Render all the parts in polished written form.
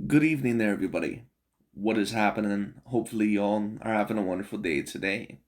Good evening there, everybody. What is happening? Hopefully, y'all are having a wonderful day today.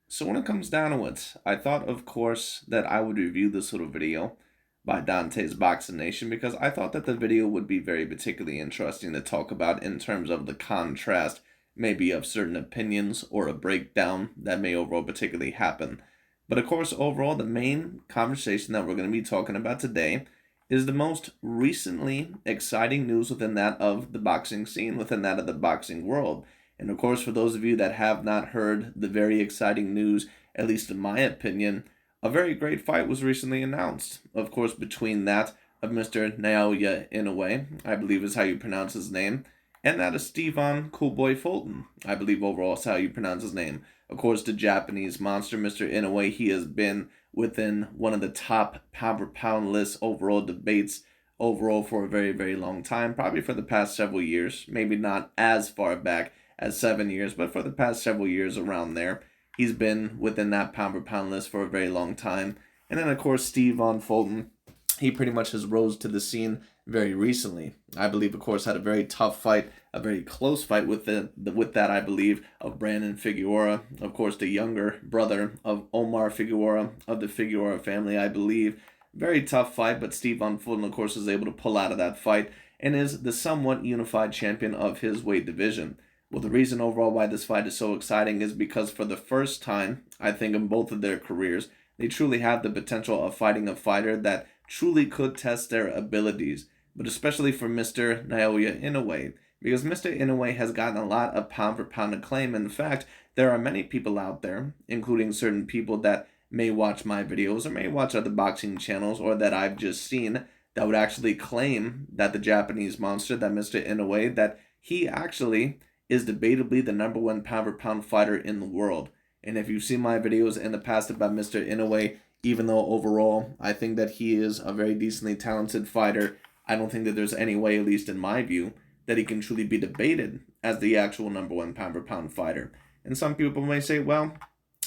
So, when it comes down to it, I thought, of course, that I would review this little video by DontaesBoxingNation because I thought that the video would be very particularly interesting to talk about in terms of the contrast, maybe of certain opinions or a breakdown that may overall particularly happen. But, of course, overall, the main conversation that we're going to be talking about today is the most recently exciting news within that of the boxing scene, within that of the boxing world. And of course, for those of you that have not heard the very exciting news, at least in my opinion, a very great fight was recently announced. Of course, between that of Mr. Naoya Inoue, I believe is how you pronounce his name, and that of Stephen Coolboy Fulton, I believe overall is how you pronounce his name. Of course, the Japanese monster, Mr. Inoue, he has been within one of the top pound for pound lists overall debates overall for a very, very long time, probably for the past several years, maybe not as far back as 7 years, but for the past several years around there. He's been within that pound for pound list for a very long time. And then, of course, Steve Von Fulton, he pretty much has rose to the scene very recently. I believe, of course, had a very tough fight, a very close fight with that, I believe, of Brandon Figueroa, of course, the younger brother of Omar Figueroa, of the Figueroa family, I believe. Very tough fight, but Steve Von Fulton, of course, is able to pull out of that fight and is the somewhat unified champion of his weight division. Well, the reason overall why this fight is so exciting is because for the first time, I think in both of their careers, they truly have the potential of fighting a fighter that truly could test their abilities, but especially for Mr. Naoya Inoue, because Mr. Inoue has gotten a lot of pound for pound acclaim. In fact, there are many people out there, including certain people that may watch my videos or may watch other boxing channels or that I've just seen, that would actually claim that the Japanese monster, that Mr. Inoue, that he actually is debatably the number one pound for pound fighter in the world. And if you've seen my videos in the past about Mr. Inoue, even though overall I think that he is a very decently talented fighter, I don't think that there's any way, at least in my view, that he can truly be debated as the actual number one pound for pound fighter. And some people may say, well,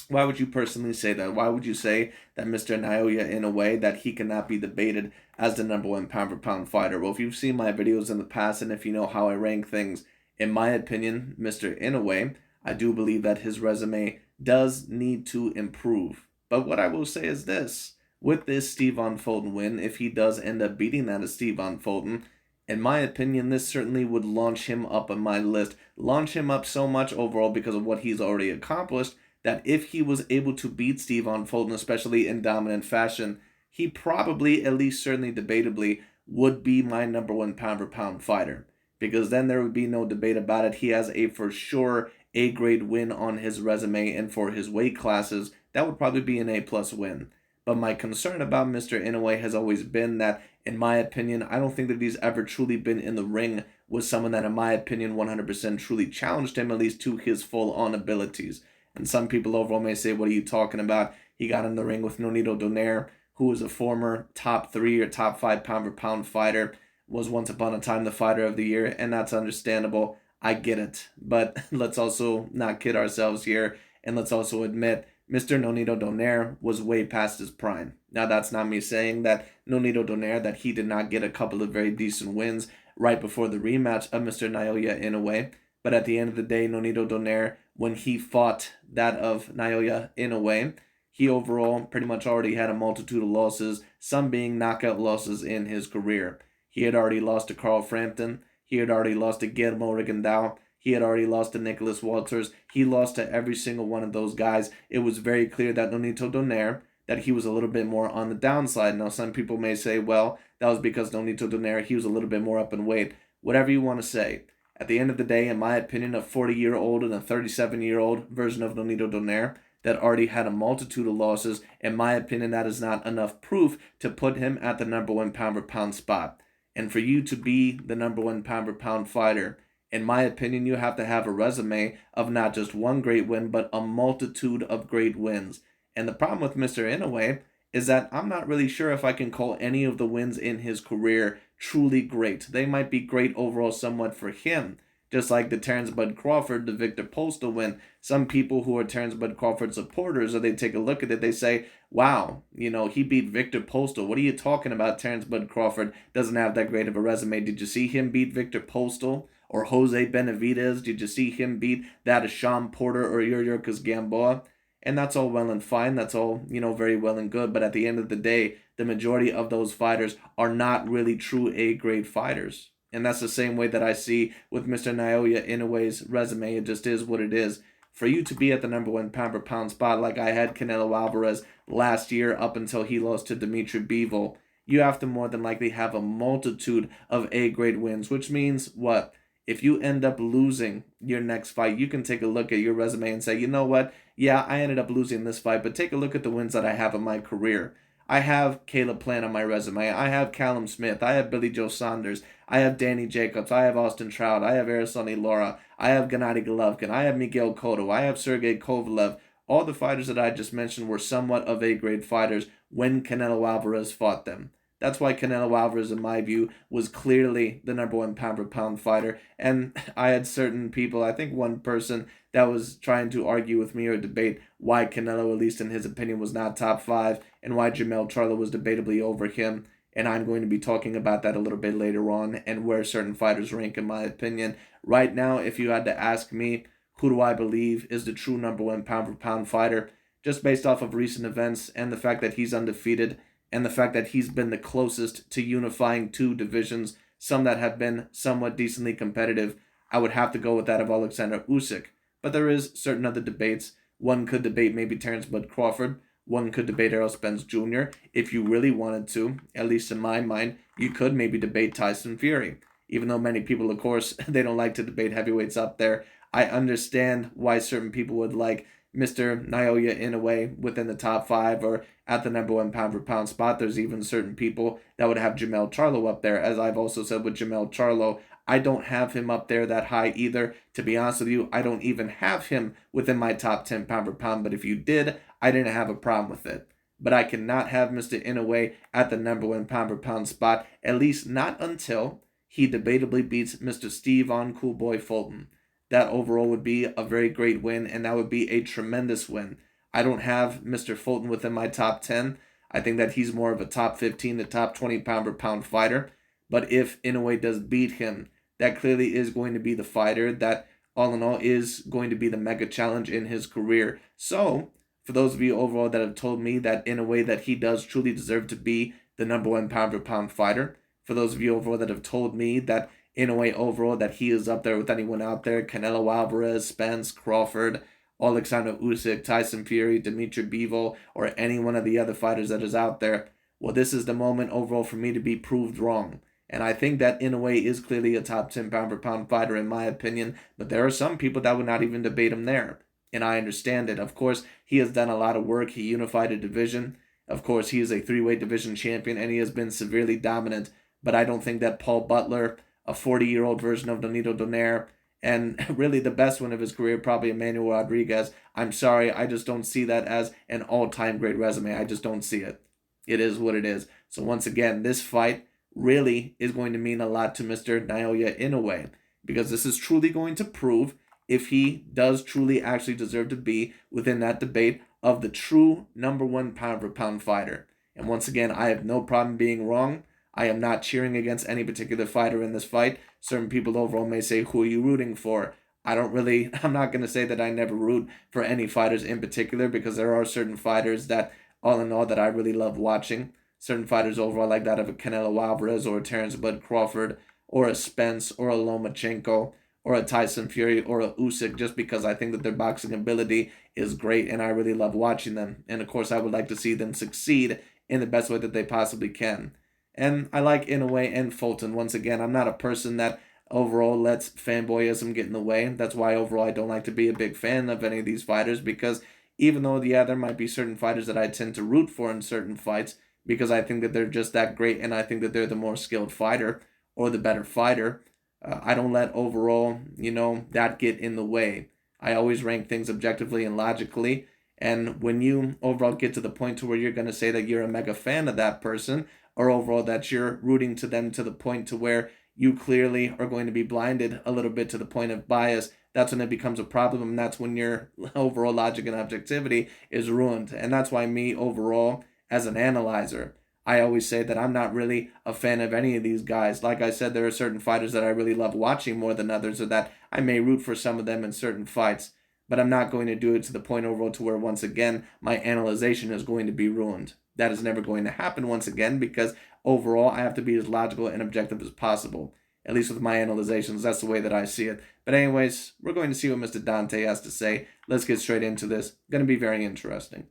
why would you personally say that? Why would you say that Mr. Naoya Inoue, that he cannot be debated as the number one pound for pound fighter? Well, if you've seen my videos in the past and if you know how I rank things, in my opinion, Mr. Inoue, I do believe that his resume does need to improve. But what I will say is this. With this Steve Von Fulton win, if he does end up beating that of Steve Von Fulton, in my opinion, this certainly would launch him up on my list. Launch him up so much overall because of what he's already accomplished, that if he was able to beat Steve Von Fulton, especially in dominant fashion, he probably, at least certainly debatably, would be my number one pound for pound fighter. Because then there would be no debate about it. He has a for sure A-grade win on his resume, and for his weight classes, that would probably be an A-plus win. But my concern about Mr. Inoue has always been that, in my opinion, I don't think that he's ever truly been in the ring with someone that, in my opinion, 100% truly challenged him, at least to his full-on abilities. And some people overall may say, what are you talking about? He got in the ring with Nonito Donaire, who is a former top 3 or top 5 pound for pound fighter, was once upon a time the fighter of the year, and that's understandable. I get it. But let's also not kid ourselves here, and let's also admit Mr. Nonito Donaire was way past his prime. Now, that's not me saying that Nonito Donaire, that he did not get a couple of very decent wins right before the rematch of Mr. Naoya Inoue. But at the end of the day, Nonito Donaire, when he fought that of Naoya Inoue, he overall pretty much already had a multitude of losses, some being knockout losses in his career. He had already lost to Carl Frampton. He had already lost to Guillermo Rigondeaux. He had already lost to Nicholas Walters. He lost to every single one of those guys. It was very clear that Nonito Donaire, that he was a little bit more on the downside. Now, some people may say, well, that was because Nonito Donaire, he was a little bit more up in weight. Whatever you want to say. At the end of the day, in my opinion, a 40-year-old and a 37-year-old version of Nonito Donaire that already had a multitude of losses, in my opinion, that is not enough proof to put him at the number one pound for pound spot. And for you to be the number one pound for pound fighter, in my opinion, you have to have a resume of not just one great win, but a multitude of great wins. And the problem with Mr. Inoue is that I'm not really sure if I can call any of the wins in his career truly great. They might be great overall somewhat for him, Just like the Terrence Bud Crawford, the Victor Postal win. Some people who are Terrence Bud Crawford supporters, or they take a look at it, they say, wow, he beat Victor Postal. What are you talking about? Terrence Bud Crawford doesn't have that great of a resume. Did you see him beat Victor Postal or Jose Benavidez? Did you see him beat that of Sean Porter or Yuriorkis Gamboa? And that's all well and fine. That's all, very well and good. But at the end of the day, the majority of those fighters are not really true A-grade fighters. And that's the same way that I see with Mr. Naoya Inoue's resume. It just is what it is. For you to be at the number one pound-for-pound spot like I had Canelo Alvarez last year up until he lost to Dimitri Bivol, you have to more than likely have a multitude of A-grade wins, which means what? If you end up losing your next fight, you can take a look at your resume and say, you know what? Yeah, I ended up losing this fight, but take a look at the wins that I have in my career. I have Caleb Plant on my resume. I have Callum Smith. I have Billy Joe Saunders. I have Danny Jacobs. I have Austin Trout. I have Araceli Lara. I have Gennady Golovkin. I have Miguel Cotto. I have Sergey Kovalev. All the fighters that I just mentioned were somewhat of A-grade fighters when Canelo Alvarez fought them. That's why Canelo Alvarez, in my view, was clearly the number one pound-for-pound fighter. And I had certain people, I think one person that was trying to argue with me or debate why Canelo, at least in his opinion, was not top 5 and why Jermell Charlo was debatably over him. And I'm going to be talking about that a little bit later on and where certain fighters rank in my opinion. Right now, if you had to ask me, who do I believe is the true number one pound-for-pound fighter, just based off of recent events and the fact that he's undefeated, and the fact that he's been the closest to unifying two divisions, some that have been somewhat decently competitive, I would have to go with that of Alexander Usyk. But there is certain other debates. One could debate maybe Terrence Bud Crawford. One could debate Errol Spence Jr. If you really wanted to, at least in my mind, you could maybe debate Tyson Fury. Even though many people, of course, they don't like to debate heavyweights up there, I understand why certain people would like Mr. Naoya Inoue within the top 5 or at the number one pound-for-pound spot. There's even certain people that would have Jermell Charlo up there. As I've also said with Jermell Charlo, I don't have him up there that high either. To be honest with you, I don't even have him within my top 10 pound-for-pound. But if you did, I didn't have a problem with it. But I cannot have Mr. Inoue at the number one pound-for-pound spot, at least not until he debatably beats Mr. Steve On Cool Boy Fulton. That overall would be a very great win, and that would be a tremendous win. I don't have Mr. Fulton within my top 10. I think that he's more of a top 15 to top 20 pound-for-pound fighter. But if Inoue does beat him, that clearly is going to be the fighter that, all in all, is going to be the mega challenge in his career. So, for those of you overall that have told me that Inoue that he does truly deserve to be the number one pound-for-pound fighter, for those of you overall that have told me that Inoue overall that he is up there with anyone out there, Canelo Alvarez, Spence, Crawford, Alexander Usyk, Tyson Fury, Dimitri Bivol, or any one of the other fighters that is out there, well, this is the moment overall for me to be proved wrong. And I think that Inoue is clearly a top 10 pound-for-pound fighter in my opinion, but there are some people that would not even debate him there. And I understand it. Of course, he has done a lot of work. He unified a division. Of course, he is a 3-weight division champion, and he has been severely dominant. But I don't think that Paul Butler, a 40-year-old version of Donito Donaire, and really the best one of his career, probably Emmanuel Rodriguez. I'm sorry, I just don't see that as an all-time great resume. I just don't see it. It is what it is. So once again, this fight really is going to mean a lot to Mr. Naoya Inoue, because this is truly going to prove if he does truly actually deserve to be within that debate of the true number one pound-for-pound fighter. And once again, I have no problem being wrong. I am not cheering against any particular fighter in this fight. Certain people overall may say, who are you rooting for? I'm not going to say that I never root for any fighters in particular, because there are certain fighters that, all in all, that I really love watching. Certain fighters overall like that of a Canelo Alvarez or a Terrence Bud Crawford or a Spence or a Lomachenko or a Tyson Fury or a Usyk, just because I think that their boxing ability is great and I really love watching them. And of course, I would like to see them succeed in the best way that they possibly can. And I like Inoue and Fulton. Once again, I'm not a person that overall lets fanboyism get in the way. That's why overall I don't like to be a big fan of any of these fighters, because even though, yeah, there might be certain fighters that I tend to root for in certain fights because I think that they're just that great and I think that they're the more skilled fighter or the better fighter, I don't let overall, that get in the way. I always rank things objectively and logically. And when you overall get to the point to where you're going to say that you're a mega fan of that person, or overall that you're rooting to them to the point to where you clearly are going to be blinded a little bit to the point of bias. That's when it becomes a problem, and that's when your overall logic and objectivity is ruined. And that's why me overall, as an analyzer, I always say that I'm not really a fan of any of these guys. Like I said, there are certain fighters that I really love watching more than others, or that I may root for some of them in certain fights. But I'm not going to do it to the point overall to where, once again, my analyzation is going to be ruined. That is never going to happen once again, because overall I have to be as logical and objective as possible. At least with my analyzations, that's the way that I see it. But anyways, we're going to see what Mr. Dante has to say. Let's get straight into this. Going to be very interesting.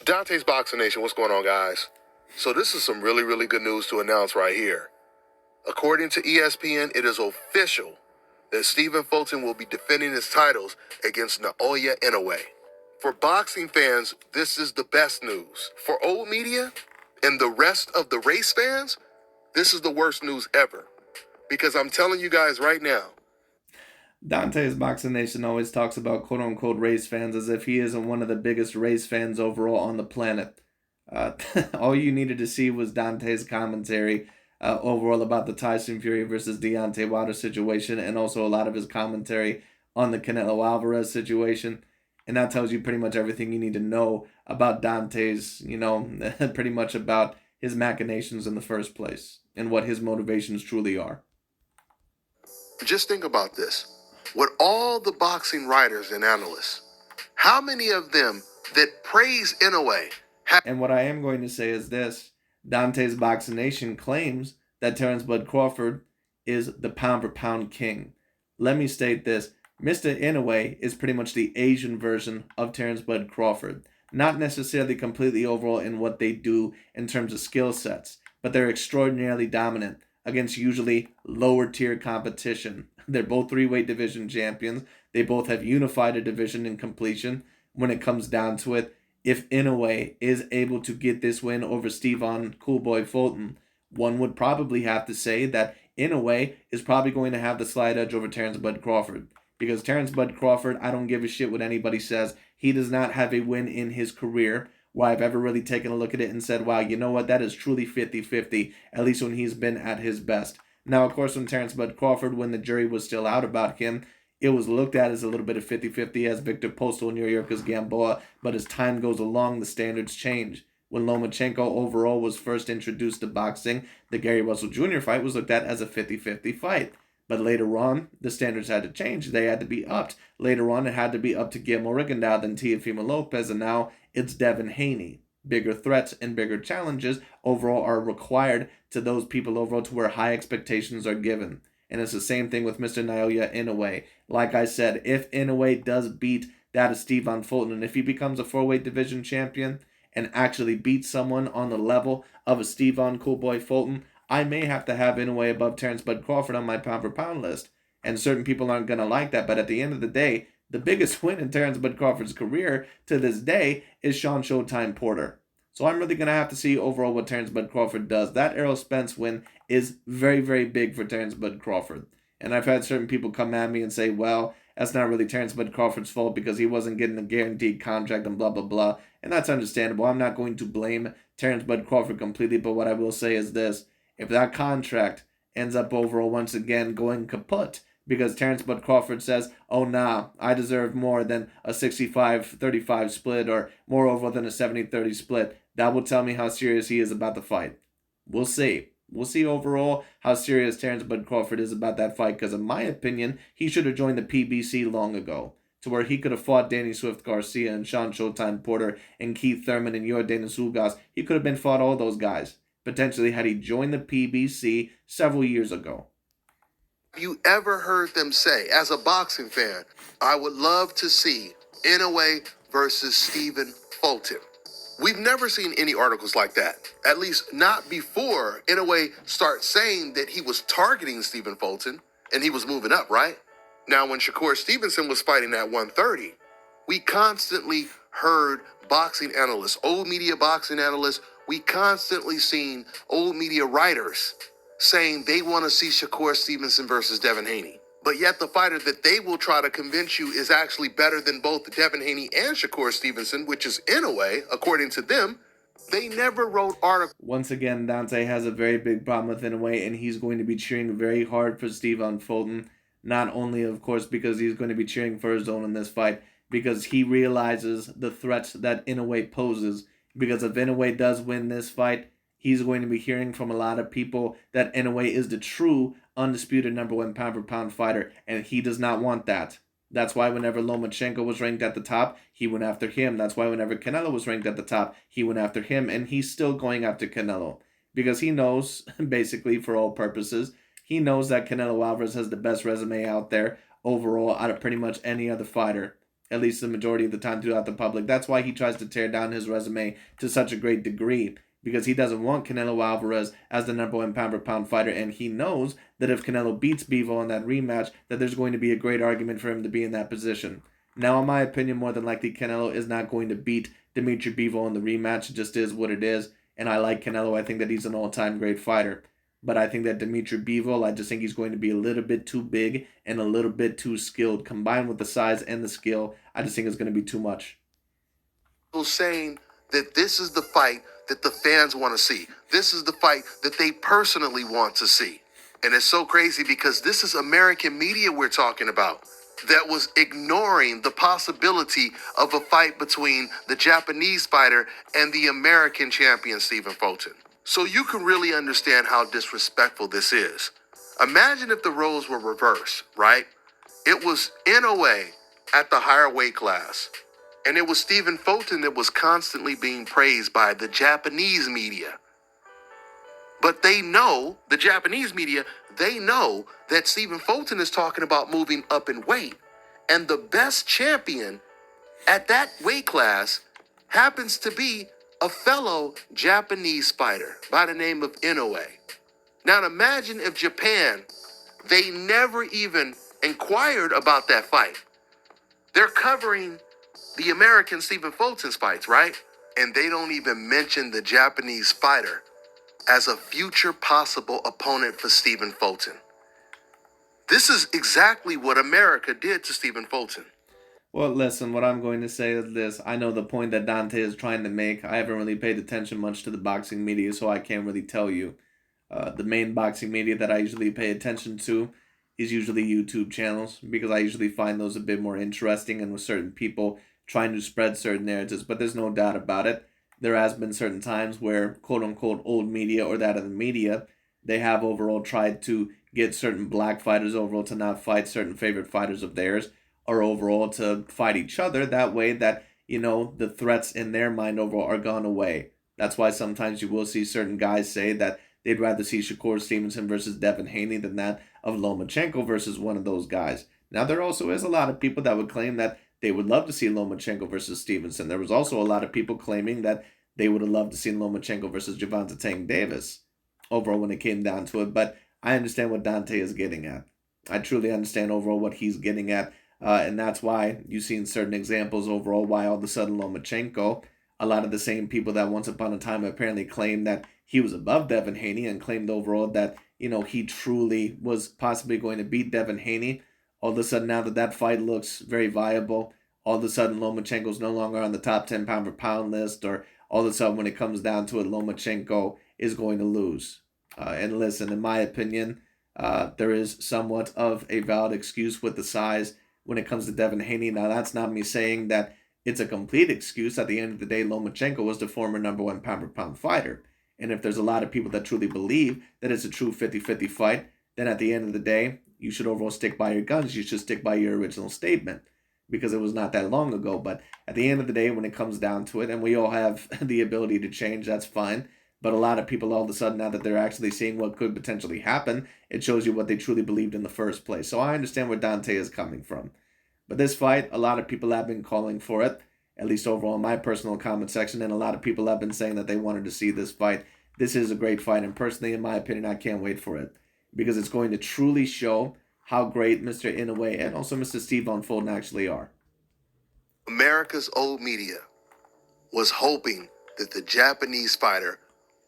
Dante's Boxing Nation, what's going on, guys? So this is some really, really good news to announce right here. According to ESPN, it is official that Stephen Fulton will be defending his titles against Naoya Inoue. For boxing fans, this is the best news. For old media and the rest of the race fans, this is the worst news ever. Because I'm telling you guys right now, Dante's Boxing Nation always talks about quote-unquote race fans as if he isn't one of the biggest race fans overall on the planet. All you needed to see was Dante's commentary overall about the Tyson Fury versus Deontay Wilder situation, and also a lot of his commentary on the Canelo Alvarez situation. And that tells you pretty much everything you need to know about Dante's, pretty much about his machinations in the first place and what his motivations truly are. just think about this. With all the boxing writers and analysts, how many of them that praise Inoue have... And what I am going to say is this. Dante's Boxing Nation claims that Terence Bud Crawford is the pound-for-pound king. Let me state this. Mr. Inoue is pretty much the Asian version of Terence Bud Crawford. Not necessarily completely overall in what they do in terms of skill sets, but they're extraordinarily dominant against usually lower tier competition. They're both 3-weight division champions. They both have unified a division in completion. When it comes down to it, if Inoue is able to get this win over Stephen Coolboy Fulton, one would probably have to say that Inoue is probably going to have the slight edge over Terence Bud Crawford. Because Terence Bud Crawford, I don't give a shit what anybody says. He does not have a win in his career where I've ever really taken a look at it and said, wow, you know what, that is truly 50-50, at least when he's been at his best. Now, of course, when Terence Bud Crawford, when the jury was still out about him, it was looked at as a little bit of 50-50 as Victor Postal and Yuriorkis Gamboa, but as time goes along, the standards change. When Lomachenko overall was first introduced to boxing, the Gary Russell Jr. fight was looked at as a 50-50 fight. But later on, the standards had to change. They had to be upped. Later on, it had to be up to Guillermo Rigondeaux, then Teofimo Lopez, and now it's Devin Haney. Bigger threats and bigger challenges overall are required to those people overall to where high expectations are given. And it's the same thing with Mr. Naoya Inoue. Like I said, if Inoue does beat that of Stephen Fulton, and if he becomes a 4-weight division champion and actually beats someone on the level of a Stephen Coolboy Fulton, I may have to have Inoue above Terence Bud Crawford on my pound-for-pound list. And certain people aren't going to like that, but at the end of the day, the biggest win in Terence Bud Crawford's career to this day is Sean Showtime Porter. So I'm really going to have to see overall what Terence Bud Crawford does. That Errol Spence win is very, very big for Terence Bud Crawford. And I've had certain people come at me and say, well, that's not really Terence Bud Crawford's fault because he wasn't getting a guaranteed contract and blah, blah, blah. And that's understandable. I'm not going to blame Terence Bud Crawford completely, but what I will say is this. If that contract ends up overall once again going kaput because Terence Bud Crawford says, oh nah, I deserve more than a 65-35 split or more over than a 70-30 split, that will tell me how serious he is about the fight. We'll see. We'll see overall how serious Terence Bud Crawford is about that fight because in my opinion, he should have joined the PBC long ago to where he could have fought Danny Swift Garcia and Sean Showtime Porter and Keith Thurman and Yordenis Ugas. He could have been fought all those guys. Potentially had he joined the PBC several years ago. Have you ever heard them say, as a boxing fan, I would love to see Inoue versus Stephen Fulton? We've never seen any articles like that, at least not before Inoue starts saying that he was targeting Stephen Fulton and he was moving up, right? Now, when Shakur Stevenson was fighting at 130, we constantly heard boxing analysts, old media boxing analysts, we constantly seen old media writers saying they want to see Shakur Stevenson versus Devin Haney. But yet the fighter that they will try to convince you is actually better than both Devin Haney and Shakur Stevenson, which is Inoue, according to them, they never wrote articles. Once again, Dante has a very big problem with Inoue, and he's going to be cheering very hard for Stephen Fulton. Not only, of course, because he's going to be cheering for his own in this fight, because he realizes the threats that Inoue poses. Because if Inoue does win this fight, he's going to be hearing from a lot of people that Inoue is the true, undisputed number one pound-for-pound fighter, and he does not want that. That's why whenever Lomachenko was ranked at the top, he went after him. That's why whenever Canelo was ranked at the top, he went after him. And he's still going after Canelo. Because he knows, basically for all purposes, he knows that Canelo Alvarez has the best resume out there overall out of pretty much any other fighter. At least the majority of the time throughout the public. That's why he tries to tear down his resume to such a great degree. Because he doesn't want Canelo Alvarez as the number one pound-for-pound fighter, and he knows that if Canelo beats Bivol in that rematch, that there's going to be a great argument for him to be in that position. Now, in my opinion, more than likely, Canelo is not going to beat Dimitri Bivol in the rematch. It just is what it is, and I like Canelo. I think that he's an all-time great fighter. But I think that Dimitri Bivol, I just think he's going to be a little bit too big and a little bit too skilled. Combined with the size and the skill, I just think it's going to be too much. Saying that this is the fight that the fans want to see. This is the fight that they personally want to see. And it's so crazy because this is American media we're talking about that was ignoring the possibility of a fight between the Japanese fighter and the American champion, Stephen Fulton. So you can really understand how disrespectful this is. Imagine if the roles were reversed, right? It was Inoue at the higher weight class. And it was Stephen Fulton that was constantly being praised by the Japanese media. But they know, the Japanese media, they know that Stephen Fulton is talking about moving up in weight. And the best champion at that weight class happens to be a fellow Japanese fighter by the name of Inoue. Now imagine if Japan, they never even inquired about that fight. They're covering the American Stephen Fulton's fights, right? And they don't even mention the Japanese fighter as a future possible opponent for Stephen Fulton. This is exactly what America did to Stephen Fulton. Well, listen, what I'm going to say is this. I know the point that Dante is trying to make. I haven't really paid attention much to the boxing media, so I can't really tell you. The main boxing media that I usually pay attention to is usually YouTube channels, because I usually find those a bit more interesting and with certain people trying to spread certain narratives. But there's no doubt about it. There has been certain times where quote-unquote old media or that of the media, they have overall tried to get certain black fighters overall to not fight certain favorite fighters of theirs, or overall to fight each other. That way that, the threats in their mind overall are gone away. That's why sometimes you will see certain guys say that they'd rather see Shakur Stevenson versus Devin Haney than that of Lomachenko versus one of those guys. Now, there also is a lot of people that would claim that they would love to see Lomachenko versus Stevenson. There was also a lot of people claiming that they would have loved to see Lomachenko versus Gervonta Tank Davis overall when it came down to it. But I understand what Dante is getting at. I truly understand overall what he's getting at. And that's why you've seen certain examples overall why all of a sudden Lomachenko, a lot of the same people that once upon a time apparently claimed that he was above Devin Haney and claimed overall that, he truly was possibly going to beat Devin Haney. All of a sudden, now that that fight looks very viable, all of a sudden Lomachenko's no longer on the top 10 pound for pound list, or all of a sudden when it comes down to it, Lomachenko is going to lose. And listen, in my opinion, there is somewhat of a valid excuse with the size when it comes to Devin Haney. Now, that's not me saying that it's a complete excuse. At the end of the day, Lomachenko was the former number one pound for pound fighter. And if there's a lot of people that truly believe that it's a true 50-50 fight, then at the end of the day, you should overall stick by your guns. You should stick by your original statement, because it was not that long ago. But at the end of the day, when it comes down to it, and we all have the ability to change, that's fine. But a lot of people all of a sudden, now that they're actually seeing what could potentially happen, it shows you what they truly believed in the first place. So I understand where Dante is coming from. But this fight, a lot of people have been calling for it, at least overall in my personal comment section, and a lot of people have been saying that they wanted to see this fight. This is a great fight, and personally, in my opinion, I can't wait for it, because it's going to truly show how great Mr. Inoue and also Mr. Stephen Fulton actually are. America's old media was hoping that the Japanese fighter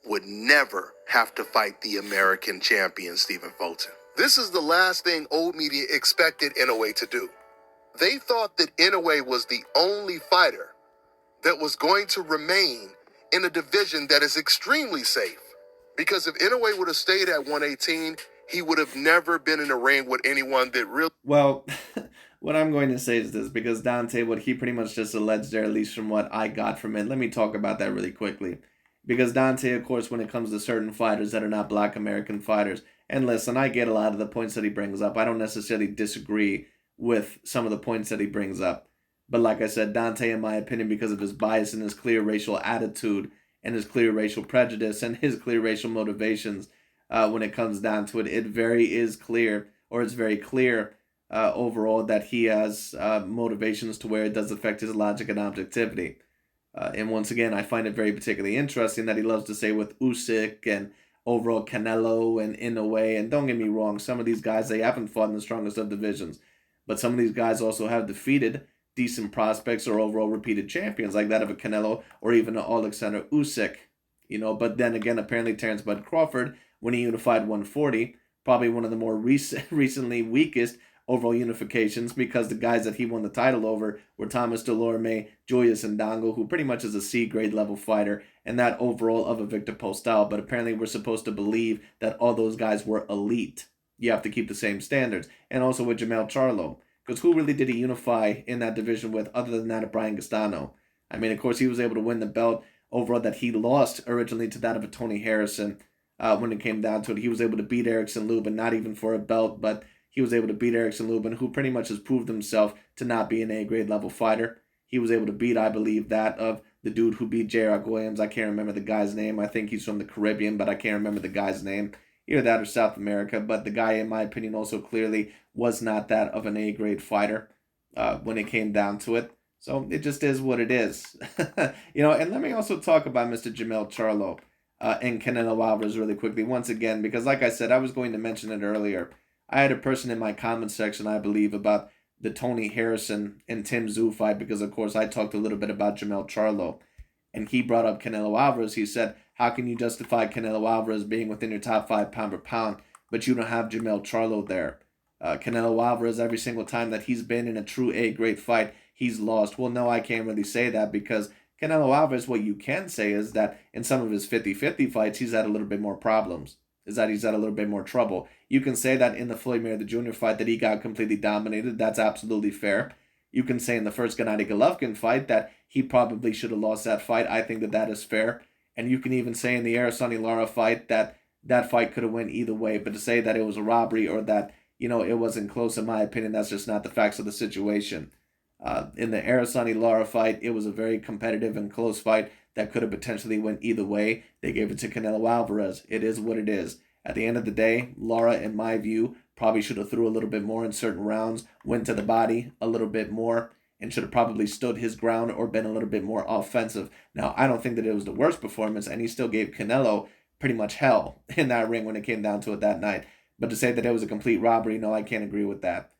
would never have to fight the American champion, Stephen Fulton. This is the last thing old media expected Inoue to do. They thought that Inoue was the only fighter that was going to remain in a division that is extremely safe. Because if Inoue would have stayed at 118, he would have never been in a ring with anyone that really... Well, what I'm going to say is this, because Dante, what he pretty much just alleged there, at least from what I got from it, let me talk about that really quickly. Because Dante, of course, when it comes to certain fighters that are not Black American fighters, and listen, I get a lot of the points that he brings up. I don't necessarily disagree with some of the points that he brings up. But like I said, Dante, in my opinion, because of his bias and his clear racial attitude and his clear racial prejudice and his clear racial motivations, when it comes down to it, it's very clear overall that he has motivations to where it does affect his logic and objectivity. And once again, I find it very particularly interesting that he loves to say with Usyk and overall Canelo and Inoue. And don't get me wrong, some of these guys, they haven't fought in the strongest of divisions. But some of these guys also have defeated decent prospects or overall repeated champions, like that of a Canelo or even an Alexander Usyk. But then again, apparently Terrence Bud Crawford, when he unified 140, probably one of the more recently weakest overall unifications, because the guys that he won the title over were Thomas Delorme, Julius Ndango, who pretty much is a C grade level fighter, and that overall of a Victor Postal. But apparently we're supposed to believe that all those guys were elite. You have to keep the same standards. And also with Jamel Charlo, because who really did he unify in that division with other than that of Brian Gastano? I mean, of course, he was able to win the belt overall that he lost originally to that of a Tony Harrison. When it came down to it, he was able to beat Erickson Lubin, not even for a belt, but he was able to beat Erickson Lubin, who pretty much has proved himself to not be an A-grade level fighter. He was able to beat, I believe, that of the dude who beat J.R. Williams. I can't remember the guy's name. I think he's from the Caribbean, but I can't remember the guy's name. Either that or South America. But the guy, in my opinion, also clearly was not that of an A-grade fighter when it came down to it. So it just is what it is. And let me also talk about Mr. Jamel Charlo and Canelo Alvarez really quickly. Once again, because like I said, I was going to mention it earlier. I had a person in my comment section, I believe, about the Tony Harrison and Tim Tszyu fight, because, of course, I talked a little bit about Jamel Charlo. And he brought up Canelo Alvarez. He said, how can you justify Canelo Alvarez being within your top 5 pound for pound, but you don't have Jamel Charlo there? Canelo Alvarez, every single time that he's been in a true A-grade fight, he's lost. Well, no, I can't really say that, because Canelo Alvarez, what you can say is that in some of his 50-50 fights, he's had a little bit more problems. He's had a little bit more trouble. You can say that in the Floyd Mayweather Jr. fight that he got completely dominated. That's absolutely fair. You can say in the first Gennady Golovkin fight that he probably should have lost that fight. I think that is fair. And you can even say in the Arasani Lara fight that that fight could have went either way. But to say that it was a robbery or that, it wasn't close, in my opinion, that's just not the facts of the situation. In the Arasani Lara fight, it was a very competitive and close fight that could have potentially went either way. They gave it to Canelo Alvarez. It is what it is. At the end of the day, Lara, in my view, probably should have threw a little bit more in certain rounds, went to the body a little bit more, and should have probably stood his ground or been a little bit more offensive. Now, I don't think that it was the worst performance, and he still gave Canelo pretty much hell in that ring when it came down to it that night. But to say that it was a complete robbery, no, I can't agree with that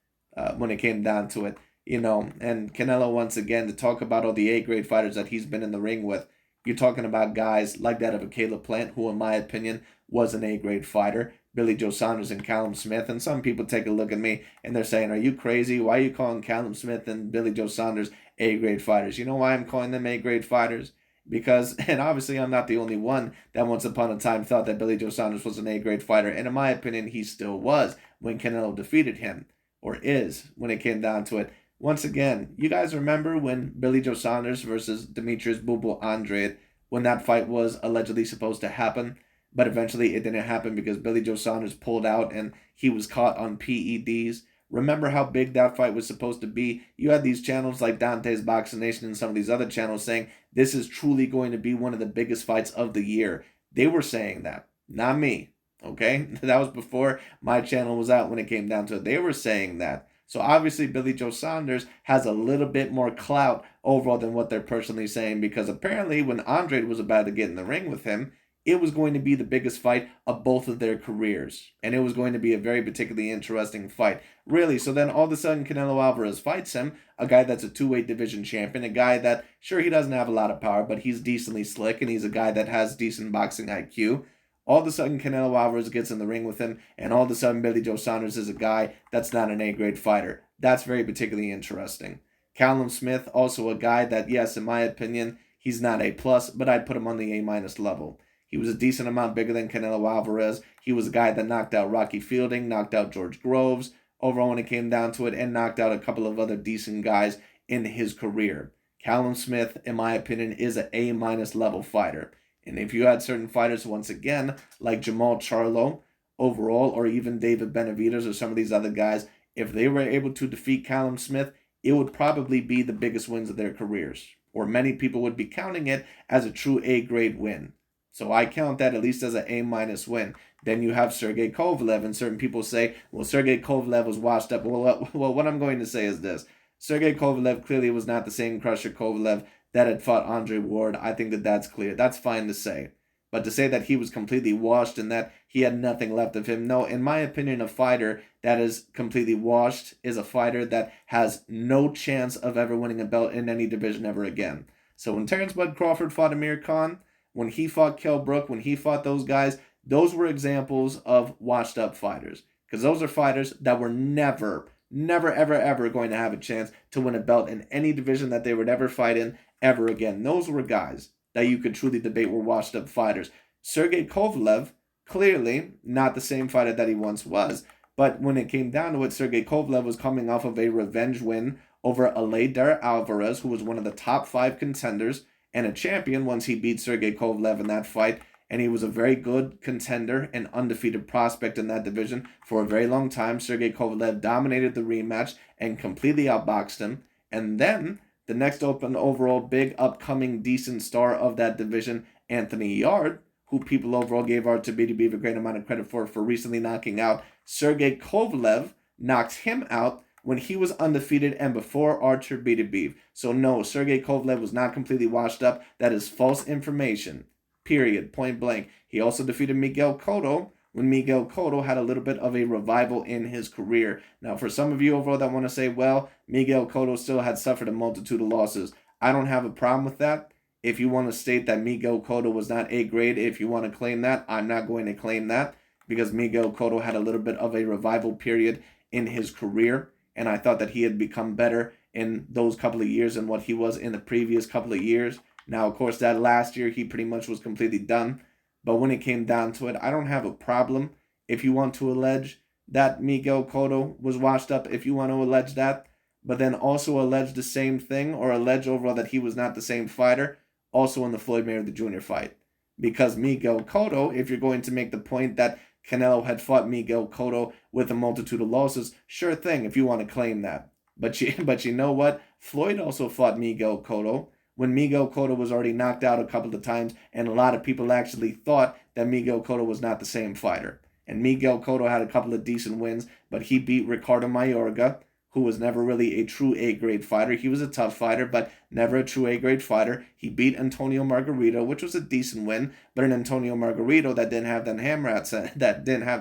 when it came down to it. And Canelo, once again, to talk about all the A-grade fighters that he's been in the ring with, you're talking about guys like that of a Caleb Plant, who, in my opinion, was an A-grade fighter, Billy Joe Saunders and Callum Smith. And some people take a look at me and they're saying, are you crazy? Why are you calling Callum Smith and Billy Joe Saunders A-grade fighters? You know why I'm calling them A-grade fighters? Because, and obviously I'm not the only one that once upon a time thought that Billy Joe Saunders was an A-grade fighter. And in my opinion, he still was when Canelo defeated him, or is when it came down to it. Once again, you guys remember when Billy Joe Saunders versus Demetrius Bubu Andrade, when that fight was allegedly supposed to happen, but eventually it didn't happen because Billy Joe Saunders pulled out and he was caught on PEDs. Remember how big that fight was supposed to be? You had these channels like DontaesBoxingNation and some of these other channels saying this is truly going to be one of the biggest fights of the year. They were saying that, not me, okay? That was before my channel was out when it came down to it. They were saying that. So obviously Billy Joe Saunders has a little bit more clout overall than what they're personally saying, because apparently when Andrade was about to get in the ring with him, it was going to be the biggest fight of both of their careers. And it was going to be a very particularly interesting fight. Really, so then all of a sudden Canelo Alvarez fights him, a guy that's a two-weight division champion, a guy that, sure, he doesn't have a lot of power, but he's decently slick, and he's a guy that has decent boxing IQ. All of a sudden, Canelo Alvarez gets in the ring with him, and all of a sudden, Billy Joe Saunders is a guy that's not an A-grade fighter. That's very particularly interesting. Callum Smith, also a guy that, yes, in my opinion, he's not A+, but I'd put him on the A- level. He was a decent amount bigger than Canelo Alvarez. He was a guy that knocked out Rocky Fielding, knocked out George Groves, overall when it came down to it, and knocked out a couple of other decent guys in his career. Callum Smith, in my opinion, is an A- level fighter. And if you had certain fighters, once again, like Jamal Charlo, overall, or even David Benavidez or some of these other guys, if they were able to defeat Callum Smith, it would probably be the biggest wins of their careers. Or many people would be counting it as a true A-grade win. So I count that at least as an A- win. Then you have Sergey Kovalev, and certain people say, well, Sergey Kovalev was washed up. Well, what I'm going to say is this. Sergey Kovalev clearly was not the same Crusher Kovalev that had fought Andre Ward. I think that that's clear. That's fine to say. But to say that he was completely washed and that he had nothing left of him, no, in my opinion, a fighter that is completely washed is a fighter that has no chance of ever winning a belt in any division ever again. So when Terrence Bud Crawford fought Amir Khan, when he fought Kell Brook, when he fought those guys, those were examples of washed up fighters. Because those are fighters that were never, ever going to have a chance to win a belt in any division that they would ever fight in ever again. Those were guys that you could truly debate were washed up fighters. Sergey Kovalev, clearly not the same fighter that he once was. But when it came down to it, Sergey Kovalev was coming off of a revenge win over Eleider Alvarez, who was one of the top 5 contenders and a champion once he beat Sergey Kovalev in that fight. And he was a very good contender and undefeated prospect in that division for a very long time. Sergey Kovalev dominated the rematch and completely outboxed him. And then the next open overall big upcoming decent star of that division, Anthony Yarde, who people overall gave Artur Beterbiev a great amount of credit for recently knocking out Sergey Kovalev, knocked him out when he was undefeated and before Artur Beterbiev. So no, Sergey Kovalev was not completely washed up. That is false information. Period. Point blank. He also defeated Miguel Cotto when Miguel Cotto had a little bit of a revival in his career. Now, for some of you overall that want to say, well, Miguel Cotto still had suffered a multitude of losses, I don't have a problem with that. If you want to state that Miguel Cotto was not A grade, if you want to claim that, I'm not going to claim that because Miguel Cotto had a little bit of a revival period in his career, and I thought that he had become better in those couple of years than what he was in the previous couple of years. Now, of course, that last year he pretty much was completely done. But when it came down to it, I don't have a problem if you want to allege that Miguel Cotto was washed up, if you want to allege that, but then also allege the same thing or allege overall that he was not the same fighter, also in the Floyd Mayweather Jr. fight. Because Miguel Cotto, if you're going to make the point that Canelo had fought Miguel Cotto with a multitude of losses, sure thing if you want to claim that. But you know what? Floyd also fought Miguel Cotto when Miguel Cotto was already knocked out a couple of times, and a lot of people actually thought that Miguel Cotto was not the same fighter. And Miguel Cotto had a couple of decent wins, but he beat Ricardo Mayorga, who was never really a true A-grade fighter. He was a tough fighter, but never a true A-grade fighter. He beat Antonio Margarito, which was a decent win, but an Antonio Margarito that didn't have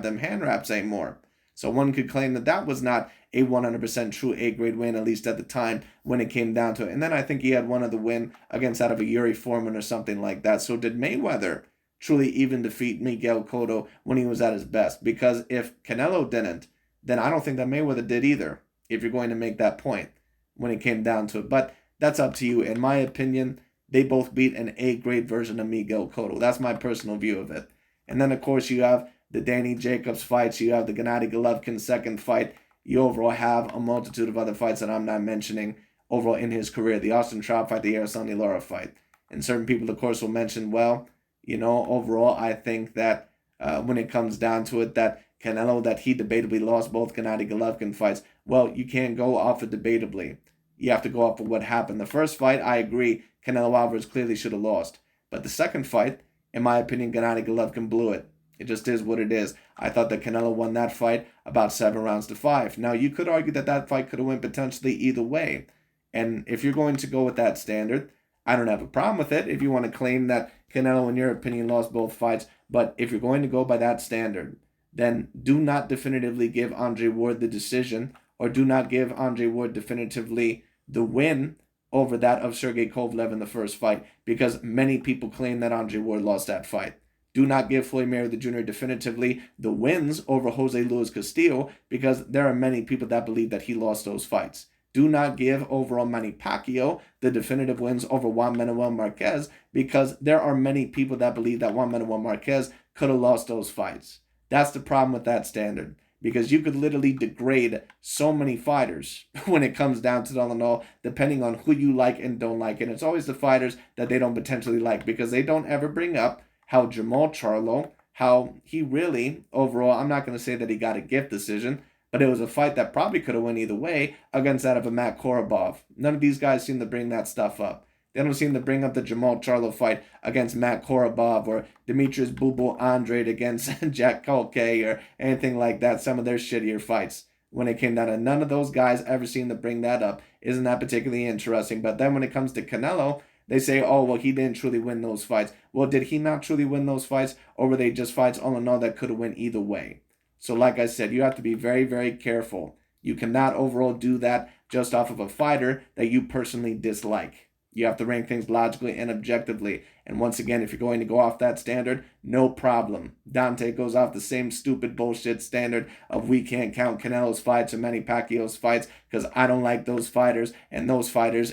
them hand wraps anymore. So one could claim that that was not a 100% true A-grade win, at least at the time when it came down to it. And then I think he had one other win against out of a Yuri Foreman or something like that. So did Mayweather truly even defeat Miguel Cotto when he was at his best? Because if Canelo didn't, then I don't think that Mayweather did either, if you're going to make that point when it came down to it. But that's up to you. In my opinion, they both beat an A-grade version of Miguel Cotto. That's my personal view of it. And then, of course, you have the Danny Jacobs fights, you have the Gennady Golovkin second fight, you overall have a multitude of other fights that I'm not mentioning overall in his career, the Austin Trout fight, the Araceli Lara fight. And certain people, of course, will mention, well, overall, I think that when it comes down to it, that Canelo, that he debatably lost both Gennady Golovkin fights. Well, you can't go off of debatably. You have to go off of what happened. The first fight, I agree, Canelo Alvarez clearly should have lost. But the second fight, in my opinion, Gennady Golovkin blew it. It just is what it is. I thought that Canelo won that fight about 7-5. Now, you could argue that that fight could have went potentially either way. And if you're going to go with that standard, I don't have a problem with it if you want to claim that Canelo, in your opinion, lost both fights. But if you're going to go by that standard, then do not definitively give Andre Ward the decision, or do not give Andre Ward definitively the win over that of Sergey Kovalev in the first fight, because many people claim that Andre Ward lost that fight. Do not give Floyd Mayweather Jr. definitively the wins over Jose Luis Castillo, because there are many people that believe that he lost those fights. Do not give overall Manny Pacquiao the definitive wins over Juan Manuel Marquez, because there are many people that believe that Juan Manuel Marquez could have lost those fights. That's the problem with that standard, because you could literally degrade so many fighters when it comes down to it all in all, depending on who you like and don't like. And it's always the fighters that they don't potentially like, because they don't ever bring up how Jamal Charlo, how he really, overall, I'm not going to say that he got a gift decision, but it was a fight that probably could have went either way against that of a Matt Korobov. None of these guys seem to bring that stuff up. They don't seem to bring up the Jamal Charlo fight against Matt Korobov, or Demetrius Bubo Andrade against Jack Colque, or anything like that, some of their shittier fights. When it came down to, none of those guys ever seem to bring that up. Isn't that particularly interesting? But then when it comes to Canelo, they say, oh, well, he didn't truly win those fights. Well, did he not truly win those fights? Or were they just fights all in all that could have went either way? So like I said, you have to be very, very careful. You cannot overall do that just off of a fighter that you personally dislike. You have to rank things logically and objectively. And once again, if you're going to go off that standard, no problem. Dante goes off the same stupid bullshit standard of we can't count Canelo's fights or Manny Pacquiao's fights because I don't like those fighters, and those fighters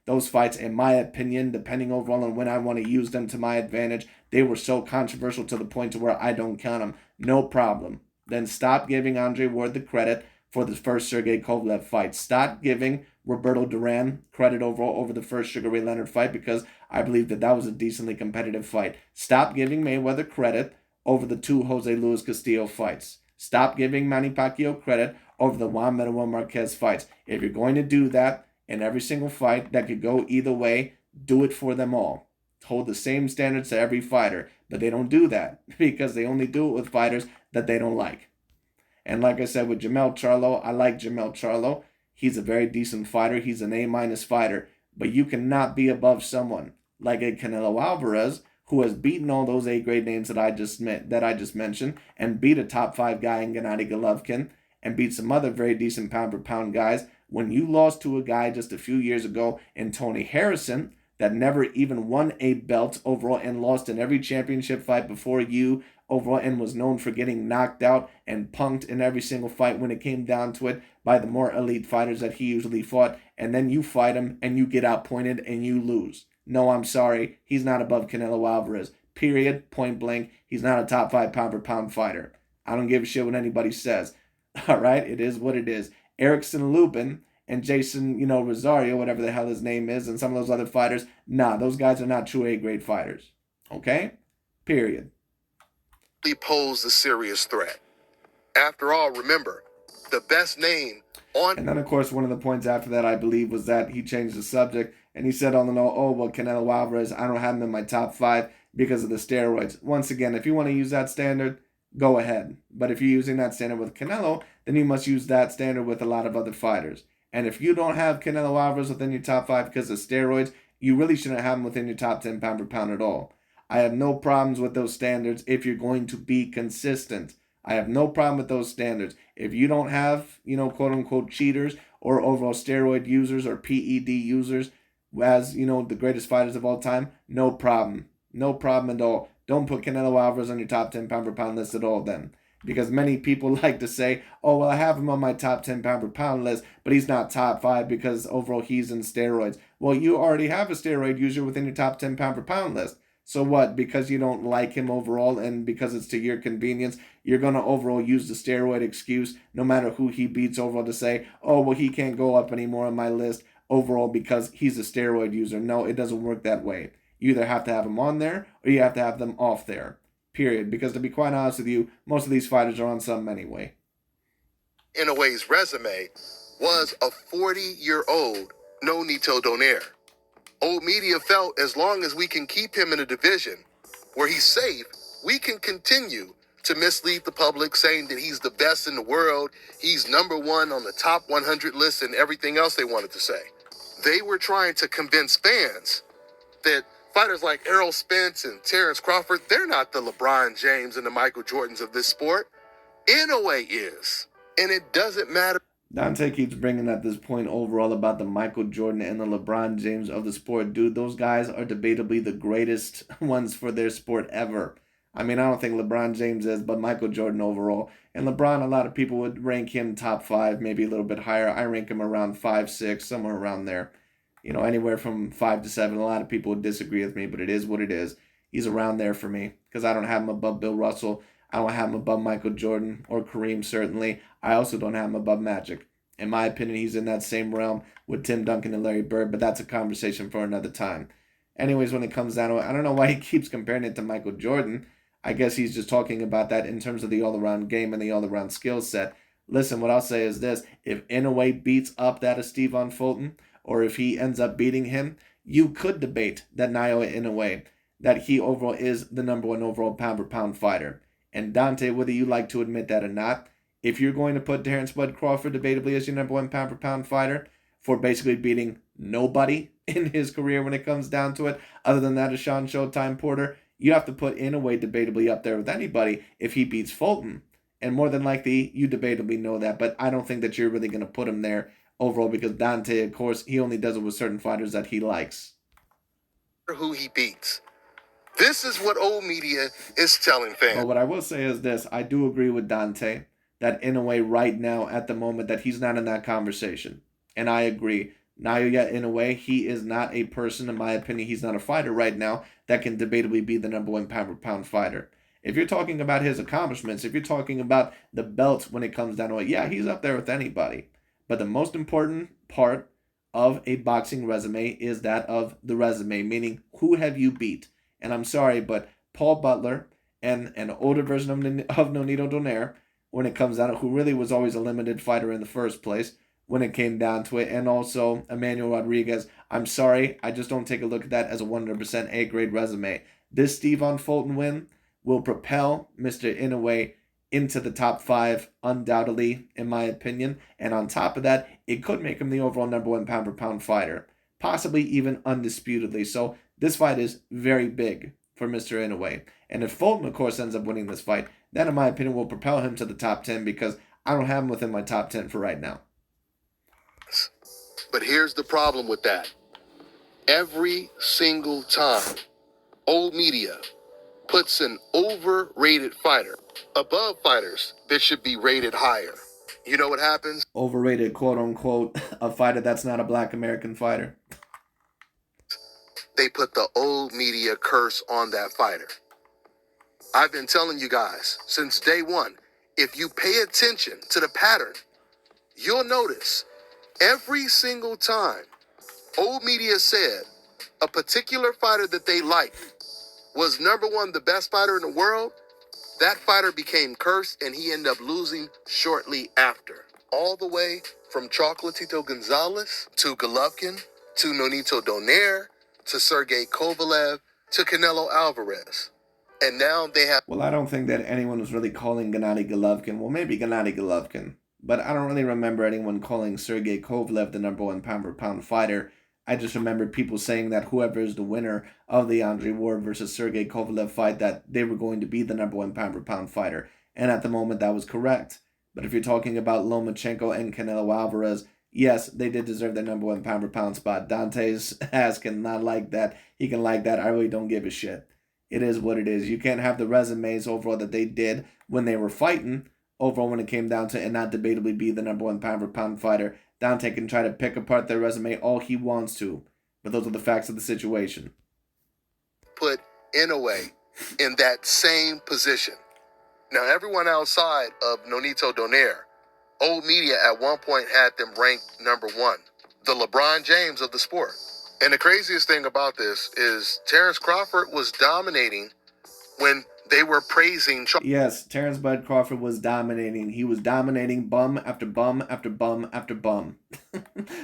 those fights, in my opinion, depending overall on when I want to use them to my advantage, they were so controversial to the point to where I don't count them. No problem. Then stop giving Andre Ward the credit for the first Sergey Kovalev fight. Stop giving Roberto Duran credit overall over the first Sugar Ray Leonard fight, because I believe that was a decently competitive fight. Stop giving Mayweather credit over the two Jose Luis Castillo fights. Stop giving Manny Pacquiao credit over the Juan Manuel Marquez fights. If you're going to do that in every single fight that could go either way, do it for them all. Hold the same standards to every fighter, but they don't do that because they only do it with fighters that they don't like. And like I said, with Jamel Charlo, I like Jamel Charlo. He's a very decent fighter. He's an A- fighter. But you cannot be above someone like a Canelo Alvarez, who has beaten all those A-grade names that I just mentioned, and beat a top 5 guy in Gennady Golovkin, and beat some other very decent pound-for-pound guys. When you lost to a guy just a few years ago in Tony Harrison, that never even won a belt overall and lost in every championship fight before you overall, and was known for getting knocked out and punked in every single fight when it came down to it by the more elite fighters that he usually fought, and then you fight him and you get outpointed and you lose. No, I'm sorry. He's not above Canelo Alvarez. Period. Point blank. He's not a top 5 pound-for-pound fighter. I don't give a shit what anybody says. All right? It is what it is. Erickson Lubin and Jason, Rosario, whatever the hell his name is, and some of those other fighters, nah, those guys are not true A-grade fighters. Okay? Period. He posed a serious threat. After all, remember, the best name on... And then, of course, one of the points after that, I believe, was that he changed the subject, and he said all in all, oh, well, Canelo Alvarez, I don't have him in my top 5 because of the steroids. Once again, if you want to use that standard, go ahead. But if you're using that standard with Canelo, then you must use that standard with a lot of other fighters. And if you don't have Canelo Alvarez within your top 5 because of steroids, you really shouldn't have him within your top 10 pound-for-pound at all. I have no problems with those standards if you're going to be consistent. I have no problem with those standards. If you don't have, quote-unquote cheaters or overall steroid users or PED users as, the greatest fighters of all time, no problem. No problem at all. Don't put Canelo Alvarez on your top 10 pound-for-pound list at all then. Because many people like to say, oh, well, I have him on my top 10 pound-for-pound list, but he's not top 5 because overall he's in steroids. Well, you already have a steroid user within your top 10 pound-for-pound list. So what? Because you don't like him overall and because it's to your convenience, you're going to overall use the steroid excuse no matter who he beats overall to say, oh, well, he can't go up anymore on my list overall because he's a steroid user. No, it doesn't work that way. You either have to have him on there or you have to have them off there. Period. Because to be quite honest with you, most of these fighters are on something anyway. Inoue's resume was a 40-year-old Nonito Donaire. Old media felt as long as we can keep him in a division where he's safe, we can continue to mislead the public saying that he's the best in the world, he's number 1 on the top 100 list and everything else they wanted to say. They were trying to convince fans that fighters like Errol Spence and Terrence Crawford, they're not the LeBron James and the Michael Jordans of this sport. Inoue is. And it doesn't matter. Dante keeps bringing up this point overall about the Michael Jordan and the LeBron James of the sport. Dude, those guys are debatably the greatest ones for their sport ever. I mean, I don't think LeBron James is, but Michael Jordan overall. And LeBron, a lot of people would rank him top five, maybe a little bit higher. I rank him around 5, 6, somewhere around there. You know, anywhere from 5 to 7. A lot of people would disagree with me, but it is what it is. He's around there for me because I don't have him above Bill Russell. I don't have him above Michael Jordan or Kareem, certainly. I also don't have him above Magic. In my opinion, he's in that same realm with Tim Duncan and Larry Bird, but that's a conversation for another time. Anyways, when it comes down to it, I don't know why he keeps comparing it to Michael Jordan. I guess he's just talking about that in terms of the all-around game and the all-around skill set. Listen, what I'll say is this. If Inoue beats up that of Stephon Fulton, or if he ends up beating him, you could debate that Naoya Inoue, that he overall is the number one overall pound-for-pound fighter. And Dante, whether you like to admit that or not, if you're going to put Terrence Bud Crawford debatably as your number one pound-for-pound fighter for basically beating nobody in his career when it comes down to it, other than that of Sean Showtime Porter, you have to put Inoue debatably up there with anybody if he beats Fulton. And more than likely, you debatably know that, but I don't think that you're really going to put him there overall because Dante, of course, he only does it with certain fighters that he likes. Who he beats. This is what old media is telling fans. But what I will say is this. I do agree with Dante that Inoue right now at the moment that he's not in that conversation. And I agree. Naoya Inoue, he is not a person, in my opinion, he's not a fighter right now that can debatably be the number one pound-for-pound fighter. If you're talking about his accomplishments, if you're talking about the belts when it comes down to it, yeah, he's up there with anybody. But the most important part of a boxing resume is that of the resume, meaning who have you beat? And I'm sorry, but Paul Butler and an older version of Nonito Donaire, when it comes down to who really was always a limited fighter in the first place, when it came down to it, and also Emmanuel Rodriguez. I'm sorry, I just don't take a look at that as a 100% A-grade resume. This Stephon Fulton win will propel Mr. Inoue into the top 5, undoubtedly, in my opinion. And on top of that, it could make him the overall number one pound-for-pound fighter, possibly even undisputedly. So this fight is very big for Mr. Inoue. And if Fulton, of course, ends up winning this fight, that, in my opinion, will propel him to the top 10 because I don't have him within my top 10 for right now. But here's the problem with that. Every single time, old media puts an overrated fighter above fighters that should be rated higher. You know what happens? Overrated, quote unquote, a fighter that's not a black American fighter. They put the old media curse on that fighter. I've been telling you guys since day one, if you pay attention to the pattern, you'll notice every single time old media said a particular fighter that they liked was number one, the best fighter in the world, that fighter became cursed and he ended up losing shortly after. All the way from Chocolatito Gonzalez to Golovkin to Nonito Donaire to Sergey Kovalev to Canelo Alvarez. And now they have... Well, I don't think that anyone was really calling Gennady Golovkin. Well, maybe Gennady Golovkin. But I don't really remember anyone calling Sergey Kovalev the number one pound-for-pound fighter. I just remember people saying that whoever is the winner of the Andre Ward versus Sergey Kovalev fight, that they were going to be the number one pound-for-pound fighter. And at the moment, that was correct. But if you're talking about Lomachenko and Canelo Alvarez, yes, they did deserve their number one pound-for-pound spot. Dante's ass cannot like that. He can like that. I really don't give a shit. It is what it is. You can't have the resumes overall that they did when they were fighting overall when it came down to it and not debatably be the number one pound-for-pound fighter. Dante can try to pick apart their resume all he wants to, but those are the facts of the situation. Put Inoue in that same position. Now, everyone outside of Nonito Donaire, old media at one point had them ranked number one, the LeBron James of the sport. And the craziest thing about this is Terrence Crawford was dominating when they were praising... Yes, Terrence Bud Crawford was dominating. He was dominating bum after bum after bum after bum.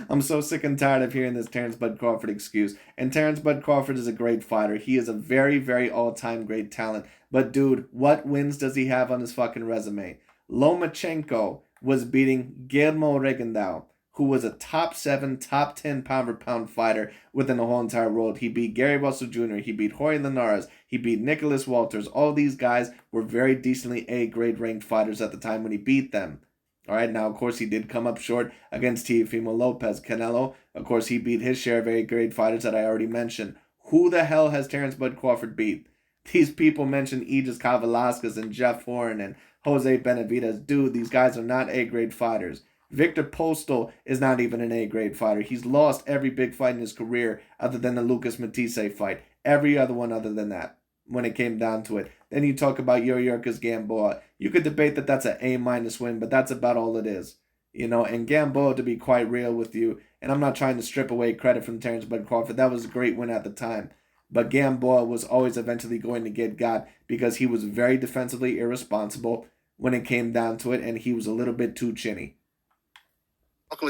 I'm so sick and tired of hearing this Terrence Bud Crawford excuse. And Terrence Bud Crawford is a great fighter. He is a very, very all-time great talent. But dude, what wins does he have on his fucking resume? Lomachenko was beating Guillermo Rigondeaux, who was a top 7, top 10 pound-for-pound fighter within the whole entire world. He beat Gary Russell Jr., he beat Jorge Linares, he beat Nicholas Walters. All these guys were very decently A-grade ranked fighters at the time when he beat them. All right, now, of course, he did come up short against Teofimo Lopez. Canelo, of course, he beat his share of A-grade fighters that I already mentioned. Who the hell has Terrence Bud Crawford beat? These people mentioned Aegis Kavalaskas and Jeff Horn and Jose Benavidez. Dude, these guys are not A-grade fighters. Victor Postal is not even an A-grade fighter. He's lost every big fight in his career other than the Lucas Matisse fight. Every other one other than that, when it came down to it. Then you talk about Yuriorkis Gamboa. You could debate that that's an A- win, but that's about all it is. And Gamboa, to be quite real with you, and I'm not trying to strip away credit from Terrence Bud Crawford, that was a great win at the time. But Gamboa was always eventually going to get got because he was very defensively irresponsible when it came down to it, and he was a little bit too chinny.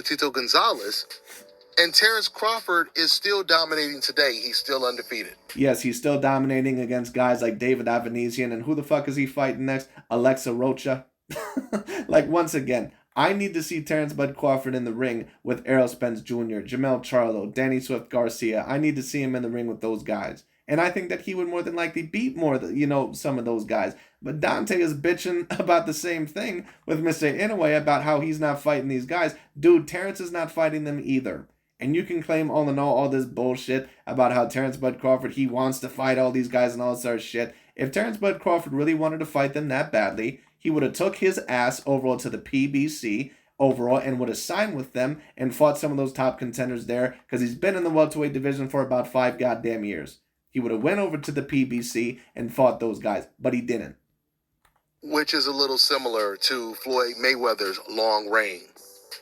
Tito Gonzalez, and Terrence Crawford is still dominating today. He's still undefeated. Yes, he's still dominating against guys like David Avanesian, and who the fuck is he fighting next? Alexa Rocha. Like, once again, I need to see Terrence Bud Crawford in the ring with Errol Spence Jr., Jamel Charlo, Danny Swift Garcia. I need to see him in the ring with those guys. And I think that he would more than likely beat some of those guys. But Dante is bitching about the same thing with Mr. Inoue about how he's not fighting these guys. Dude, Terrence is not fighting them either. And you can claim all in all this bullshit about how Terrence Bud Crawford, he wants to fight all these guys and all this sort of shit. If Terrence Bud Crawford really wanted to fight them that badly, he would have took his ass overall to the PBC overall and would have signed with them and fought some of those top contenders there because he's been in the welterweight division for about 5 goddamn years. He would have went over to the PBC and fought those guys, but he didn't. Which is a little similar to Floyd Mayweather's long reign.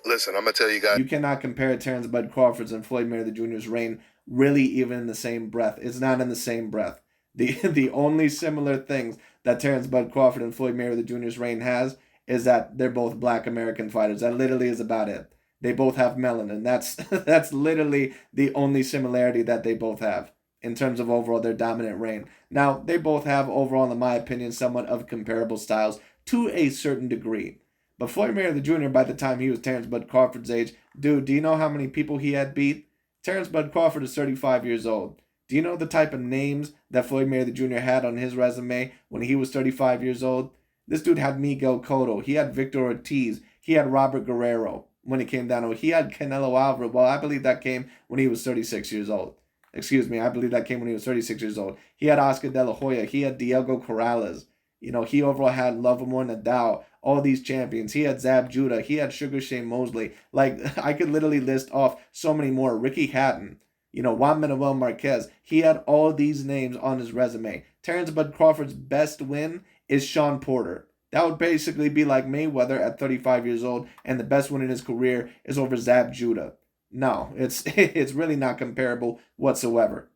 Listen, I'm going to tell you guys. You cannot compare Terrence Bud Crawford's and Floyd Mayweather Jr.'s reign really even in the same breath. It's not in the same breath. The only similar things that Terrence Bud Crawford and Floyd Mayweather Jr.'s reign has is that they're both black American fighters. That literally is about it. They both have melanin. That's literally the only similarity that they both have in terms of overall their dominant reign. Now, they both have overall, in my opinion, somewhat of comparable styles to a certain degree. But Floyd Mayweather Jr., by the time he was Terrence Bud Crawford's age, dude, do you know how many people he had beat? Terrence Bud Crawford is 35 years old. Do you know the type of names that Floyd Mayweather Jr. had on his resume when he was 35 years old? This dude had Miguel Cotto. He had Victor Ortiz. He had Robert Guerrero when it came down to it. He had Canelo Alvarez. Well, I believe that came when he was 36 years old. Excuse me, I believe that came when he was 36 years old. He had Oscar De La Hoya. He had Diego Corrales. He overall had Lovamore Nadal, all these champions. He had Zab Judah. He had Sugar Shane Mosley. Like, I could literally list off so many more. Ricky Hatton, Juan Manuel Marquez. He had all these names on his resume. Terrence Bud Crawford's best win is Sean Porter. That would basically be like Mayweather at 35 years old, and the best win in his career is over Zab Judah. No, it's really not comparable whatsoever.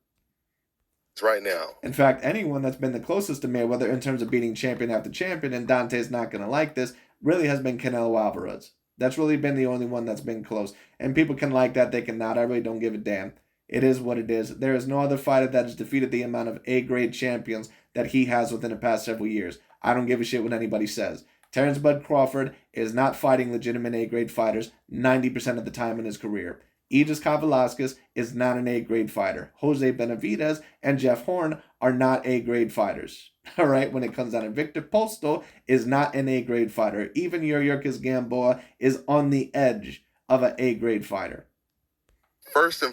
Right now. In fact, anyone that's been the closest to Mayweather in terms of beating champion after champion, and Dante's not going to like this, really has been Canelo Alvarez. That's really been the only one that's been close. And people can like that, they cannot. I really don't give a damn. It is what it is. There is no other fighter that has defeated the amount of A-grade champions that he has within the past several years. I don't give a shit what anybody says. Terrence Bud Crawford is not fighting legitimate A-grade fighters 90% of the time in his career. Aegis Kavalaskas is not an A-grade fighter. Jose Benavidez and Jeff Horn are not A-grade fighters. All right, when it comes down to Victor Postal is not an A-grade fighter. Even Yuriorkis Gamboa is on the edge of an A-grade fighter.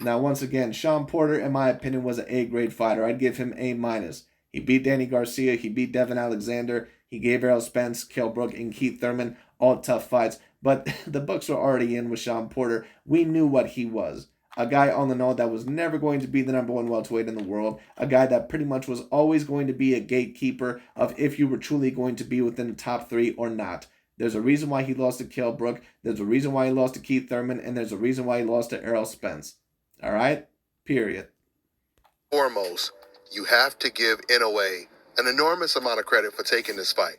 Now, once again, Sean Porter, in my opinion, was an A-grade fighter. I'd give him A-. He beat Danny Garcia. He beat Devin Alexander. He gave Errol Spence, Kell Brook, and Keith Thurman all tough fights. But the books were already in with Sean Porter. We knew what he was. A guy on the know that was never going to be the number one welterweight in the world. A guy that pretty much was always going to be a gatekeeper of if you were truly going to be within the top 3 or not. There's a reason why he lost to Kell Brook. There's a reason why he lost to Keith Thurman. And there's a reason why he lost to Errol Spence. All right? Period. Foremost, you have to give Inoue an enormous amount of credit for taking this fight.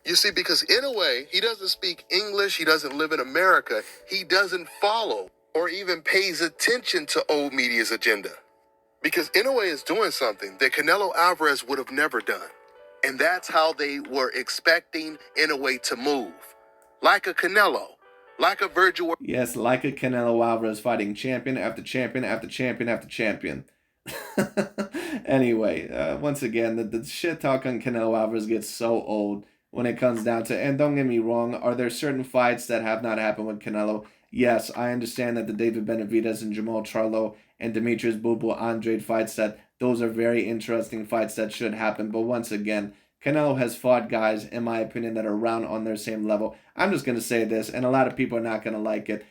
You see, because Inoue, he doesn't speak English, he doesn't live in America, he doesn't follow or even pays attention to old media's agenda. Because Inoue is doing something that Canelo Alvarez would have never done. And that's how they were expecting Inoue to move. Like a Canelo, like a Virgil. Yes, like a Canelo Alvarez fighting champion after champion after champion after champion. Anyway, once again, the shit talk on Canelo Alvarez gets so old. when it comes down to it. And don't get me wrong, are there certain fights that have not happened with Canelo? Yes, I understand that the David Benavidez and Jamal Charlo and Demetrius Bubu Andrade fights, that those are very interesting fights that should happen. But once again, Canelo has fought guys, in my opinion, that are around on their same level. I'm just going to say this, and a lot of people are not going to like it.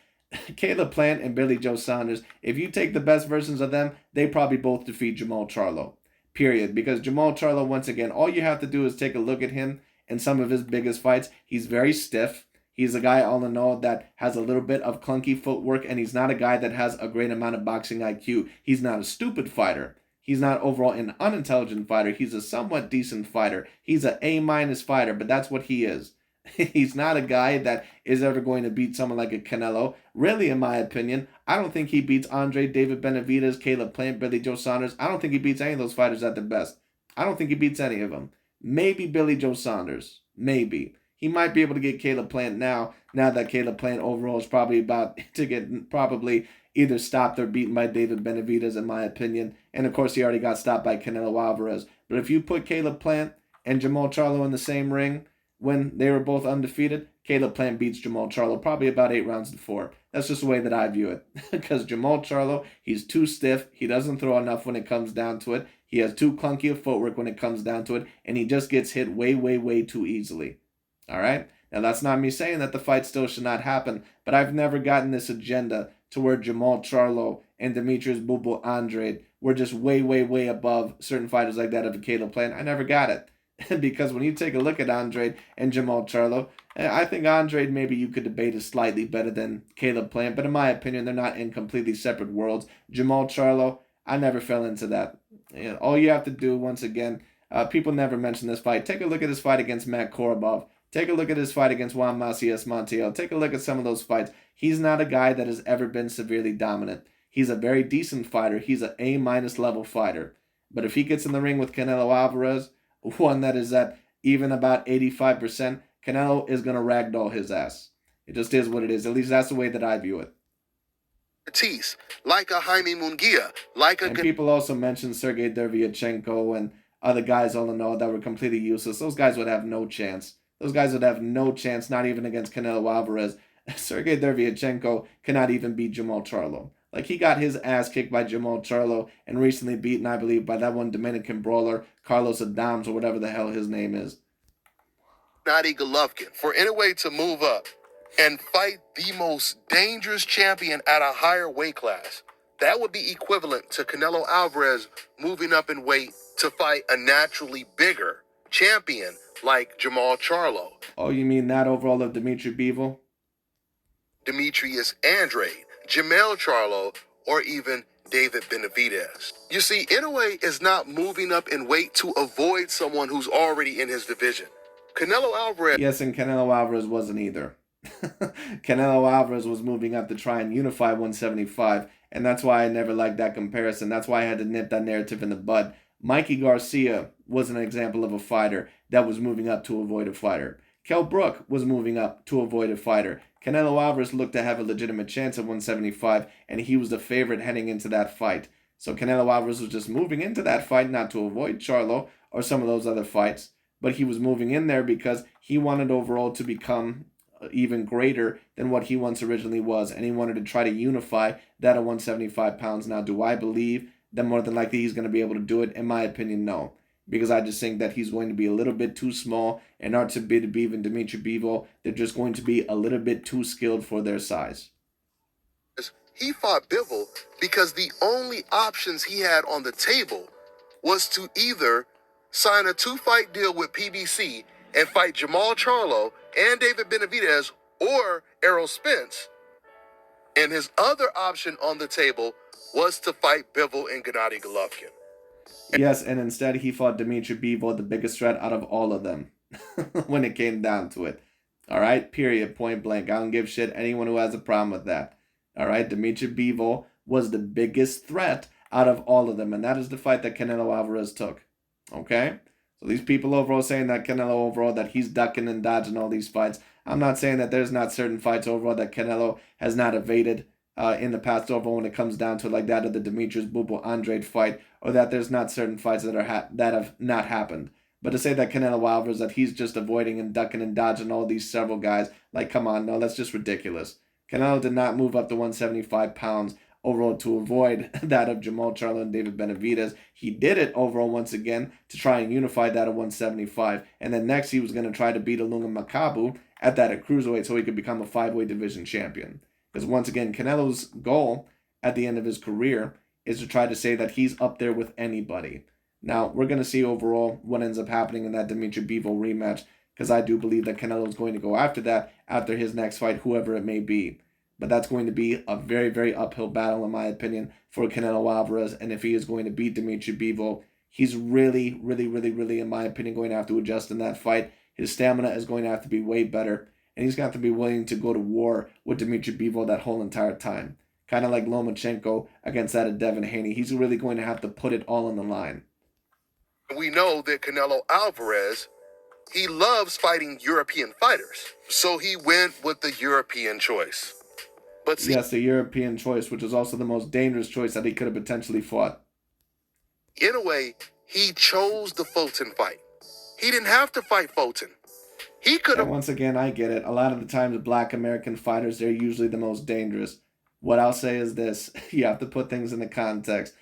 Caleb Plant and Billy Joe Saunders, if you take the best versions of them, they probably both defeat Jamal Charlo. Period. Because Jamal Charlo, once again, all you have to do is take a look at him in some of his biggest fights. He's very stiff. He's a guy, all in all, that has a little bit of clunky footwork, and he's not a guy that has a great amount of boxing IQ. He's not a stupid fighter. He's not overall an unintelligent fighter. He's a somewhat decent fighter. He's an A-minus fighter, but that's what he is. He's not a guy that is ever going to beat someone like a Canelo. Really, in my opinion, I don't think he beats Andre, David Benavidez, Caleb Plant, Billy Joe Saunders. I don't think he beats any of those fighters at their best. I don't think he beats any of them. Maybe Billy Joe Saunders. Maybe. He might be able to get Caleb Plant now that Caleb Plant overall is probably about to get probably either stopped or beaten by David Benavidez, in my opinion. And of course, he already got stopped by Canelo Alvarez. But if you put Caleb Plant and Jamal Charlo in the same ring when they were both undefeated, Caleb Plant beats Jamal Charlo probably about 8 rounds to 4. That's just the way that I view it. Because Jamal Charlo, he's too stiff. He doesn't throw enough when it comes down to it. He has too clunky of footwork when it comes down to it. And he just gets hit way, way, way too easily. All right? Now, that's not me saying that the fight still should not happen, but I've never gotten this agenda to where Jamal Charlo and Demetrius Bubu Andrade were just way, way, way above certain fighters like that of a Caleb Plant. I never got it. Because when you take a look at Andrade and Jamal Charlo, I think Andrade maybe you could debate is slightly better than Caleb Plant, but in my opinion, they're not in completely separate worlds. Jamal Charlo, I never fell into that. You know, all you have to do, once again, people never mention this fight. Take a look at his fight against Matt Korobov. Take a look at his fight against Juan Macias Montiel. Take a look at some of those fights. He's not a guy that has ever been severely dominant. He's a very decent fighter. He's an A-minus level fighter. But if he gets in the ring with Canelo Alvarez, one that is at even about 85%, Canelo is going to ragdoll his ass. It just is what it is. At least that's the way that I view it. Like a Jaime Munguia, like a... And people also mentioned Sergey Dervyachenko and other guys all in all that were completely useless. Those guys would have no chance. Those guys would have no chance, not even against Canelo Alvarez. Sergey Dervyachenko cannot even beat Jamal Charlo. Like, he got his ass kicked by Jamal Charlo and recently beaten, I believe, by that one Dominican brawler, Carlos Adams, or whatever the hell his name is. Gennady Golovkin, for Inoue to move up and fight the most dangerous champion at a higher weight class, that would be equivalent to Canelo Alvarez moving up in weight to fight a naturally bigger champion like Jamal Charlo. Oh, you mean that overall of Dimitri Bivol? Demetrius Andrade, Jamel Charlo, or even David Benavidez. You see, Inoue is not moving up in weight to avoid someone who's already in his division. Canelo Alvarez... Yes, and Canelo Alvarez wasn't either. Canelo Alvarez was moving up to try and unify 175, and that's why I never liked that comparison. That's why I had to nip that narrative in the bud. Mikey Garcia was an example of a fighter that was moving up to avoid a fighter. Kell Brook was moving up to avoid a fighter. Canelo Alvarez looked to have a legitimate chance at 175, and he was the favorite heading into that fight. So Canelo Alvarez was just moving into that fight not to avoid Charlo or some of those other fights, but he was moving in there because he wanted overall to become even greater than what he once originally was, and he wanted to try to unify that at 175 pounds. Now, do I believe that more than likely he's going to be able to do it? In my opinion, no. Because I just think that he's going to be a little bit too small, and Artur and Dimitri Bivol, they're just going to be a little bit too skilled for their size. He fought Bivol because the only options he had on the table was to either sign a 2-fight deal with PBC and fight Jamal Charlo and David Benavidez or Errol Spence. And his other option on the table was to fight Bivol and Gennady Golovkin. Yes, and instead he fought Dimitri Bivol, the biggest threat out of all of them, when it came down to it. All right, period, point blank. I don't give shit anyone who has a problem with that. All right, Dimitri Bivol was the biggest threat out of all of them, and that is the fight that Canelo Alvarez took. Okay? So these people overall saying that Canelo overall, that he's ducking and dodging all these fights. I'm not saying that there's not certain fights overall that Canelo has not evaded in the past overall when it comes down to like that of the Demetrius Bubu Andrade fight, or that there's not certain fights that have not happened. But to say that Canelo Alvarez, that he's just avoiding and ducking and dodging all these several guys, like, come on, no, that's just ridiculous. Canelo did not move up to 175 pounds overall to avoid that of Jamal Charlo and David Benavidez. He did it overall once again to try and unify that at 175. And then next he was going to try to beat Ilunga Makabu at that at cruiserweight so he could become a 5-weight division champion. Because once again, Canelo's goal at the end of his career is to try to say that he's up there with anybody. Now, we're going to see overall what ends up happening in that Dimitri Bivol rematch, because I do believe that Canelo is going to go after that, after his next fight, whoever it may be. But that's going to be a very, very uphill battle, in my opinion, for Canelo Alvarez. And if he is going to beat Dimitri Bivol, he's really, in my opinion, going to have to adjust in that fight. His stamina is going to have to be way better. And he's got to be willing to go to war with Dimitri Bivol that whole entire time. Kind of like Lomachenko against that of Devin Haney. He's really going to have to put it all on the line. We know that Canelo Alvarez, he loves fighting European fighters. So he went with the European choice. But see, yes, the European choice, which is also the most dangerous choice that he could have potentially fought. In a way, he chose the Fulton fight. He didn't have to fight Fulton. He could have. And once again, I get it. A lot of the times, black American fighters, they're usually the most dangerous. What I'll say is this. You have to put things into context.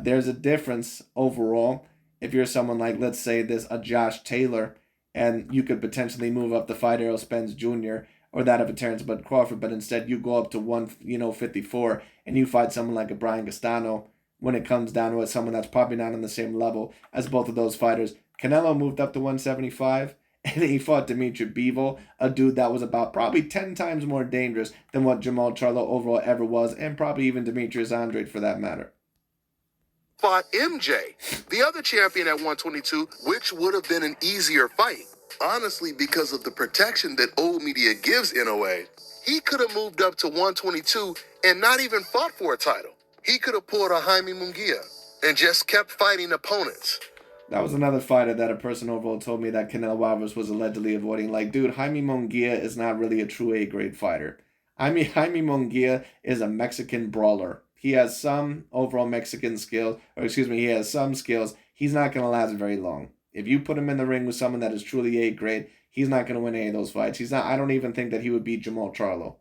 There's a difference overall. If you're someone like, let's say, a Josh Taylor, and you could potentially move up to fight Errol Spence Jr., or that of a Terrence Bud Crawford, but instead you go up to 154 and you fight someone like a Brian Castano, when it comes down to it, someone that's probably not on the same level as both of those fighters. Canelo moved up to 175 and he fought Dimitri Bivol, a dude that was about probably 10 times more dangerous than what Jamal Charlo overall ever was, and probably even Demetrius Andrade for that matter. Fought MJ, the other champion at 122, which would have been an easier fight. Honestly, because of the protection that old media gives Inoue, he could have moved up to 122 and not even fought for a title. He could have pulled a Jaime Munguia and just kept fighting opponents. That was another fighter that a person overall told me that Canelo Alvarez was allegedly avoiding. Like, dude, Jaime Munguia is not really a true A-grade fighter. Jaime Munguia is a Mexican brawler. He has some overall Mexican skills, he has some skills. He's not going to last very long. If you put him in the ring with someone that is truly A-grade, he's not going to win any of those fights. I don't even think that he would beat Jamal Charlo.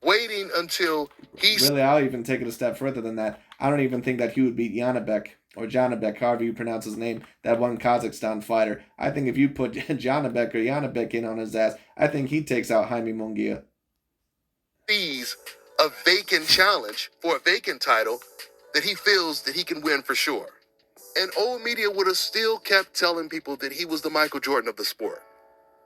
Waiting until he's... Really, I'll even take it a step further than that. I don't even think that he would beat Janibek, or Janibek, however you pronounce his name, that one Kazakhstan fighter. I think if you put Janibek or Janibek in on his ass, I think he takes out Jaime Munguia. Sees a vacant challenge for a vacant title that he feels that he can win for sure. And old media would have still kept telling people that he was the Michael Jordan of the sport.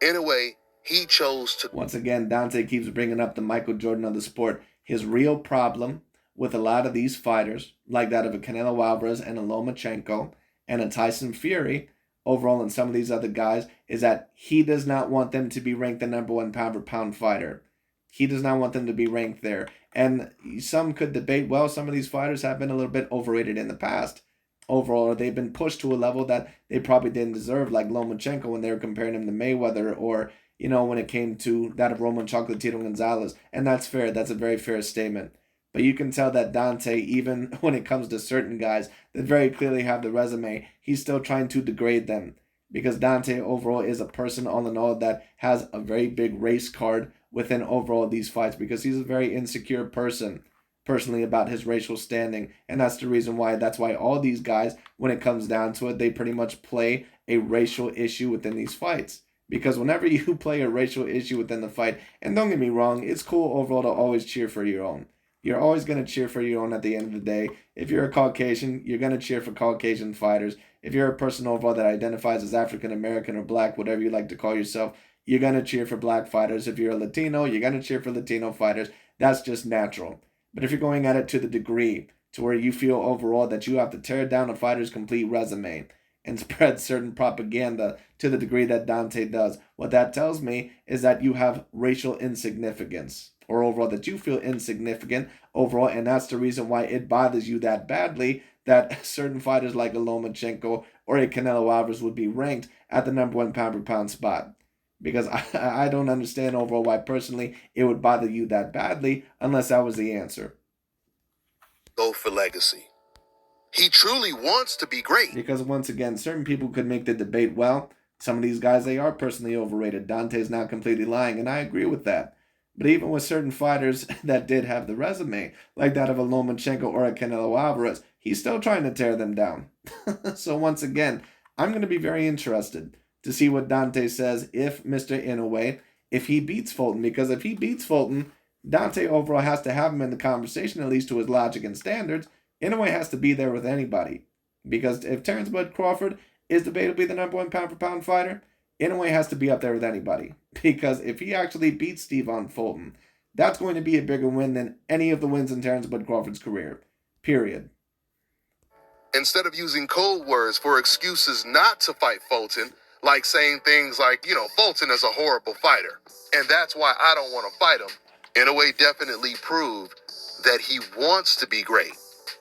In a way, he chose to... Once again, Dante keeps bringing up the Michael Jordan of the sport. His real problem with a lot of these fighters, like that of a Canelo Alvarez and a Lomachenko and a Tyson Fury, overall and some of these other guys, is that he does not want them to be ranked the number one pound-for-pound fighter. He does not want them to be ranked there. And some could debate, well, some of these fighters have been a little bit overrated in the past. Overall, they've been pushed to a level that they probably didn't deserve, like Lomachenko when they were comparing him to Mayweather, or, when it came to that of Roman Chocolatito Gonzalez. And that's fair. That's a very fair statement. But you can tell that Dante, even when it comes to certain guys that very clearly have the resume, he's still trying to degrade them. Because Dante overall is a person, all in all, that has a very big race card within overall these fights, because he's a very insecure person personally about his racial standing. And that's the reason why, all these guys, when it comes down to it, they pretty much play a racial issue within these fights. Because whenever you play a racial issue within the fight, and don't get me wrong, it's cool overall to always cheer for your own. You're always going to cheer for your own at the end of the day. If you're a Caucasian, you're going to cheer for Caucasian fighters. If you're a person overall that identifies as African American or black, whatever you like to call yourself, you're going to cheer for black fighters. If you're a Latino, you're going to cheer for Latino fighters. That's just natural. But if you're going at it to the degree to where you feel overall that you have to tear down a fighter's complete resume and spread certain propaganda to the degree that Dante does, what that tells me is that you have racial insignificance, or overall that you feel insignificant overall, and that's the reason why it bothers you that badly that certain fighters like a Lomachenko or a Canelo Alvarez would be ranked at the number one pound-for-pound spot. Because I don't understand overall why personally it would bother you that badly unless that was the answer. Go for legacy. He truly wants to be great. Because once again, certain people could make the debate, well, some of these guys, they are personally overrated. Dante's not completely lying, and I agree with that. But even with certain fighters that did have the resume, like that of a Lomachenko or a Canelo Alvarez, he's still trying to tear them down. So once again, I'm going to be very interested to see what Dante says if Mr. Inoue, if he beats Fulton. Because if he beats Fulton, Dante overall has to have him in the conversation, at least to his logic and standards. Inoue has to be there with anybody. Because if Terrence Bud Crawford is debatably the number one pound for pound fighter, Inoue has to be up there with anybody. Because if he actually beats Stephon Fulton, that's going to be a bigger win than any of the wins in Terrence Bud Crawford's career. Period. Instead of using code words for excuses not to fight Fulton, like saying things like, Fulton is a horrible fighter, and that's why I don't want to fight him, Inoue definitely proved that he wants to be great.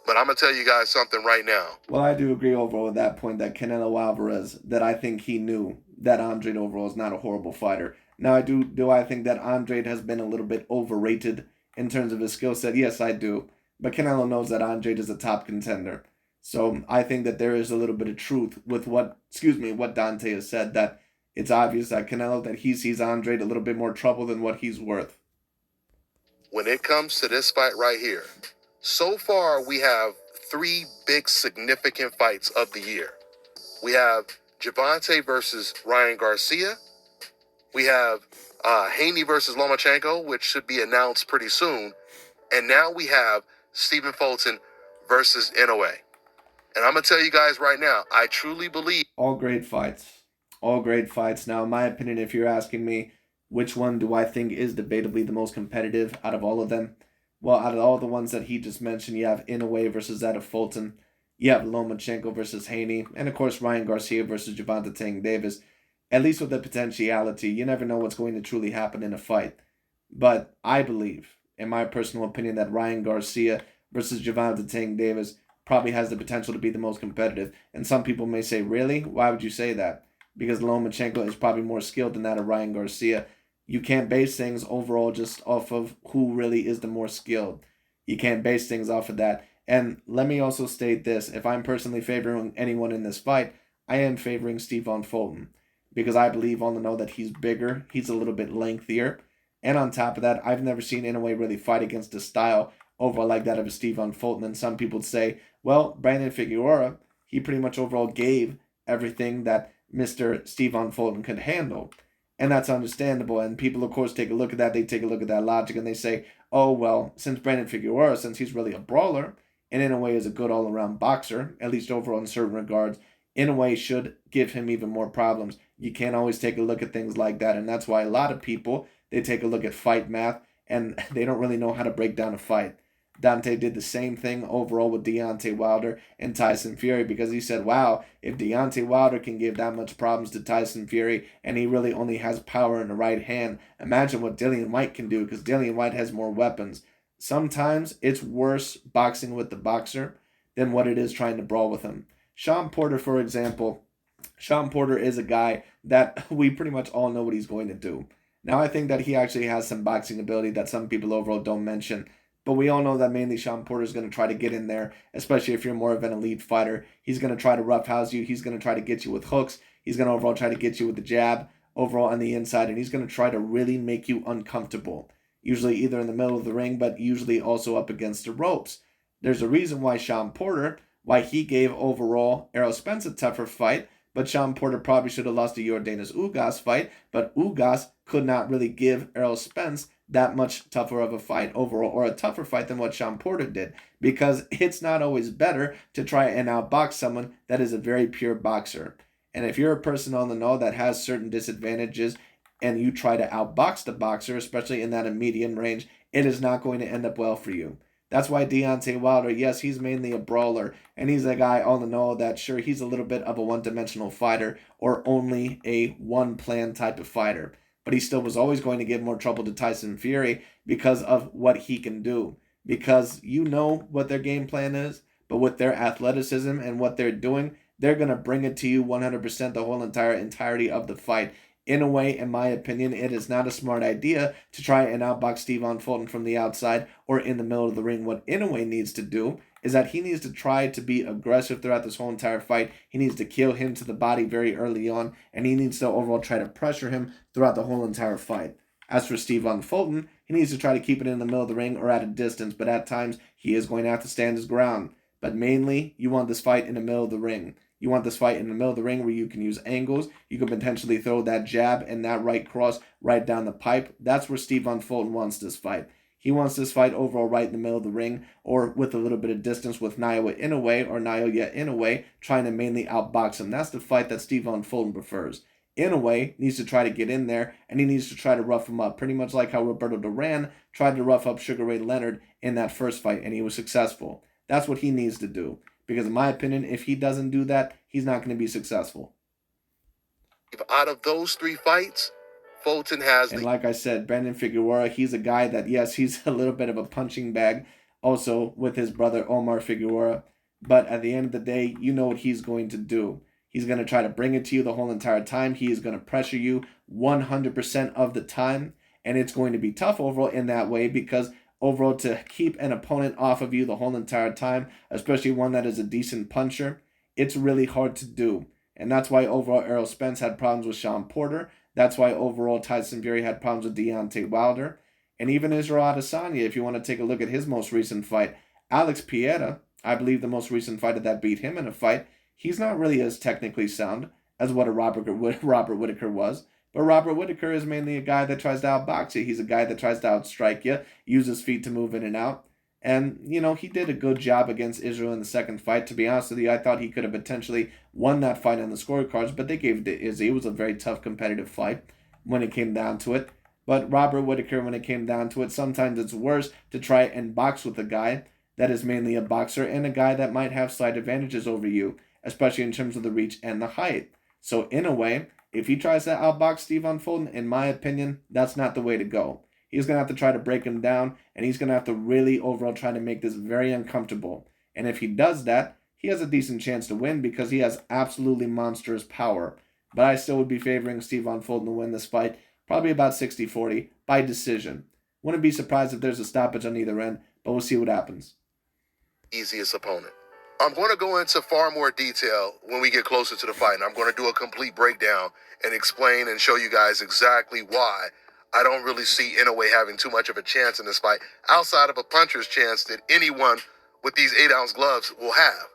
But I'm going to tell you guys something right now. Well, I do agree overall with that point that Canelo Alvarez, that I think he knew that Andrade overall is not a horrible fighter. Now, I think that Andrade has been a little bit overrated in terms of his skill set? Yes, I do. But Canelo knows that Andrade is a top contender. So I think that there is a little bit of truth with what Dante has said, that it's obvious that Canelo, that he sees Andrade a little bit more trouble than what he's worth. When it comes to this fight right here, so far we have 3 big significant fights of the year. We have Gervonta versus Ryan Garcia. We have Haney versus Lomachenko, which should be announced pretty soon. And now we have Stephen Fulton versus Inoue. And I'm going to tell you guys right now, I truly believe... All great fights. All great fights. Now, in my opinion, if you're asking me which one do I think is debatably the most competitive out of all of them, well, out of all the ones that he just mentioned, you have Inoue versus that of Fulton. You have Lomachenko versus Haney. And, of course, Ryan Garcia versus Gervonta Tank Davis. At least with the potentiality. You never know what's going to truly happen in a fight. But I believe, in my personal opinion, that Ryan Garcia versus Gervonta Tank Davis probably has the potential to be the most competitive. And some people may say, really? Why would you say that? Because Lomachenko is probably more skilled than that of Ryan Garcia. You can't base things overall just off of who really is the more skilled. You can't base things off of that. And let me also state this. If I'm personally favoring anyone in this fight, I am favoring Stephon Fulton. Because I believe on the know that he's bigger. He's a little bit lengthier. And on top of that, I've never seen Inoue really fight against a style overall like that of a Stephon Fulton. And some people say, well, Brandon Figueroa, he pretty much overall gave everything that Mr. Stephon Fulton could handle. And that's understandable. And people, of course, take a look at that. They take a look at that logic and they say, oh, well, since Brandon Figueroa, since he's really a brawler, and Inoue is a good all-around boxer, at least overall in certain regards, Inoue should give him even more problems. You can't always take a look at things like that. And that's why a lot of people, they take a look at fight math and they don't really know how to break down a fight. Dante did the same thing overall with Deontay Wilder and Tyson Fury, because he said, wow, if Deontay Wilder can give that much problems to Tyson Fury and he really only has power in the right hand, imagine what Dillian White can do, because Dillian White has more weapons. Sometimes it's worse boxing with the boxer than what it is trying to brawl with him. Sean Porter, for example, Sean Porter is a guy that we pretty much all know what he's going to do. Now, I think that he actually has some boxing ability that some people overall don't mention. But we all know that mainly Sean Porter is going to try to get in there, especially if you're more of an elite fighter. He's going to try to roughhouse you. He's going to try to get you with hooks. He's going to overall try to get you with the jab overall on the inside. And he's going to try to really make you uncomfortable. Usually either in the middle of the ring, but usually also up against the ropes. There's a reason why Sean Porter, why he gave overall Errol Spence a tougher fight. But Sean Porter probably should have lost the Yordenis Ugas fight. But Ugas could not really give Errol Spence that much tougher of a fight overall, or a tougher fight than what Sean Porter did, because it's not always better to try and outbox someone that is a very pure boxer. And if you're a person on the know that has certain disadvantages and you try to outbox the boxer, especially in that medium range, it is not going to end up well for you. That's why Deontay Wilder, yes, he's mainly a brawler, and he's a guy on the know that, sure, he's a little bit of a one-dimensional fighter or only a one-plan type of fighter. But he still was always going to give more trouble to Tyson Fury because of what he can do. Because you know what their game plan is, but with their athleticism and what they're doing, they're going to bring it to you 100% the whole entirety of the fight. In a way, in my opinion, it is not a smart idea to try and outbox Stephon Fulton from the outside or in the middle of the ring. What Inoue needs to do is that he needs to try to be aggressive throughout this whole entire fight. He needs to kill him to the body very early on, and he needs to overall try to pressure him throughout the whole entire fight. As for Stephon Fulton, he needs to try to keep it in the middle of the ring or at a distance, but at times he is going to have to stand his ground. But mainly, you want this fight in the middle of the ring. You want this fight in the middle of the ring where you can use angles. You can potentially throw that jab and that right cross right down the pipe. That's where Stephon Fulton wants this fight. He wants this fight overall right in the middle of the ring or with a little bit of distance with Naoya Inoue trying to mainly outbox him. That's the fight that Stephon Fulton prefers. Inoue needs to try to get in there and he needs to try to rough him up, pretty much like how Roberto Duran tried to rough up Sugar Ray Leonard in that first fight and he was successful. That's what he needs to do. Because in my opinion, if he doesn't do that, he's not going to be successful. Out of those 3 fights, Fulton has and like I said, Brandon Figueroa, he's a guy that, yes, he's a little bit of a punching bag, also with his brother Omar Figueroa. But at the end of the day, you know what he's going to do. He's going to try to bring it to you the whole entire time. He is going to pressure you 100% of the time. And it's going to be tough overall in that way because overall to keep an opponent off of you the whole entire time, especially one that is a decent puncher, it's really hard to do. And that's why overall Errol Spence had problems with Sean Porter. That's why overall Tyson Fury had problems with Deontay Wilder. And even Israel Adesanya, if you want to take a look at his most recent fight, Alex Pereira, I believe the most recent fighter that beat him in a fight, he's not really as technically sound as what a Robert Whittaker was. But Robert Whittaker is mainly a guy that tries to outbox you. He's a guy that tries to outstrike you, use his feet to move in and out. And, he did a good job against Israel in the second fight. To be honest with you, I thought he could have potentially won that fight on the scorecards, but they gave it to Izzy. It was a very tough competitive fight when it came down to it. But Robert Whittaker, when it came down to it, sometimes it's worse to try and box with a guy that is mainly a boxer and a guy that might have slight advantages over you, especially in terms of the reach and the height. So in a way, if he tries to outbox Stephon Fulton, in my opinion, that's not the way to go. He's going to have to try to break him down, and he's going to have to really overall try to make this very uncomfortable. And if he does that, he has a decent chance to win because he has absolutely monstrous power. But I still would be favoring Stephon Fulton to win this fight, probably about 60-40 by decision. Wouldn't be surprised if there's a stoppage on either end, but we'll see what happens. Easiest opponent. I'm going to go into far more detail when we get closer to the fight, and I'm going to do a complete breakdown and explain and show you guys exactly why I don't really see Inoue having too much of a chance in this fight, outside of a puncher's chance that anyone with these 8-ounce gloves will have.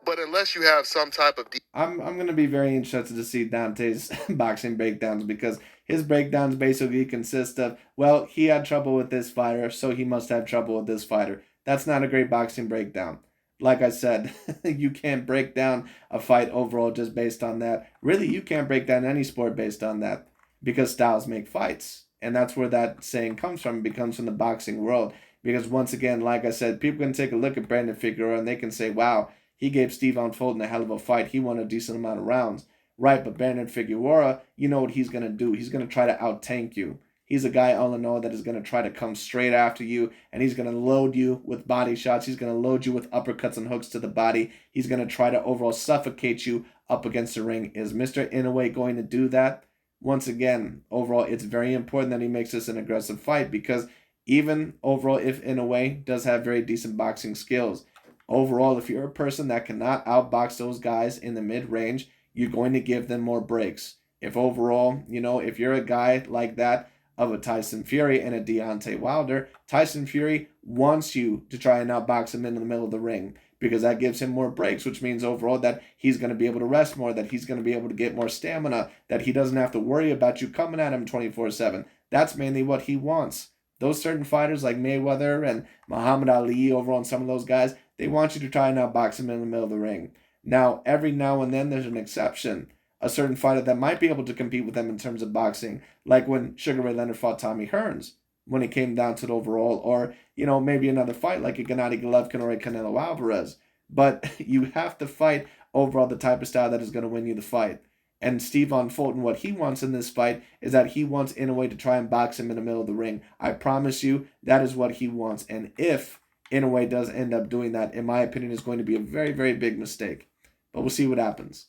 But unless you have some type of... I'm going to be very interested to see Dante's boxing breakdowns because his breakdowns basically consist of, well, he had trouble with this fighter, so he must have trouble with this fighter. That's not a great boxing breakdown. Like I said, you can't break down a fight overall just based on that. Really, you can't break down any sport based on that because styles make fights. And that's where that saying comes from. It comes from the boxing world. Because once again, like I said, people can take a look at Brandon Figueroa and they can say, wow, he gave Stephon Fulton a hell of a fight. He won a decent amount of rounds. Right, but Brandon Figueroa, you know what he's going to do. He's going to try to out-tank you. He's a guy, all in all, that is going to try to come straight after you, and he's going to load you with body shots. He's going to load you with uppercuts and hooks to the body. He's going to try to overall suffocate you up against the ring. Is Mr. Inoue going to do that? Once again, overall, it's very important that he makes this an aggressive fight because even overall, if Inoue does have very decent boxing skills, overall, if you're a person that cannot outbox those guys in the mid-range, you're going to give them more breaks. If overall, if you're a guy like that, of a Tyson Fury and a Deontay Wilder, Tyson Fury wants you to try and outbox him in the middle of the ring because that gives him more breaks, which means overall that he's going to be able to rest more, that he's going to be able to get more stamina, that he doesn't have to worry about you coming at him 24/7. That's mainly what he wants. Those certain fighters like Mayweather and Muhammad Ali, overall, and some of those guys, they want you to try and outbox him in the middle of the ring. Now, every now and then there's an exception. A certain fighter that might be able to compete with them in terms of boxing, like when Sugar Ray Leonard fought Tommy Hearns, when it came down to it overall, or, maybe another fight like a Gennady Golovkin or a Canelo Alvarez. But you have to fight overall the type of style that is going to win you the fight. And Stephon Fulton, what he wants in this fight is that he wants Inoue to try and box him in the middle of the ring. I promise you, that is what he wants. And if Inoue does end up doing that, in my opinion, is going to be a very, very big mistake. But we'll see what happens.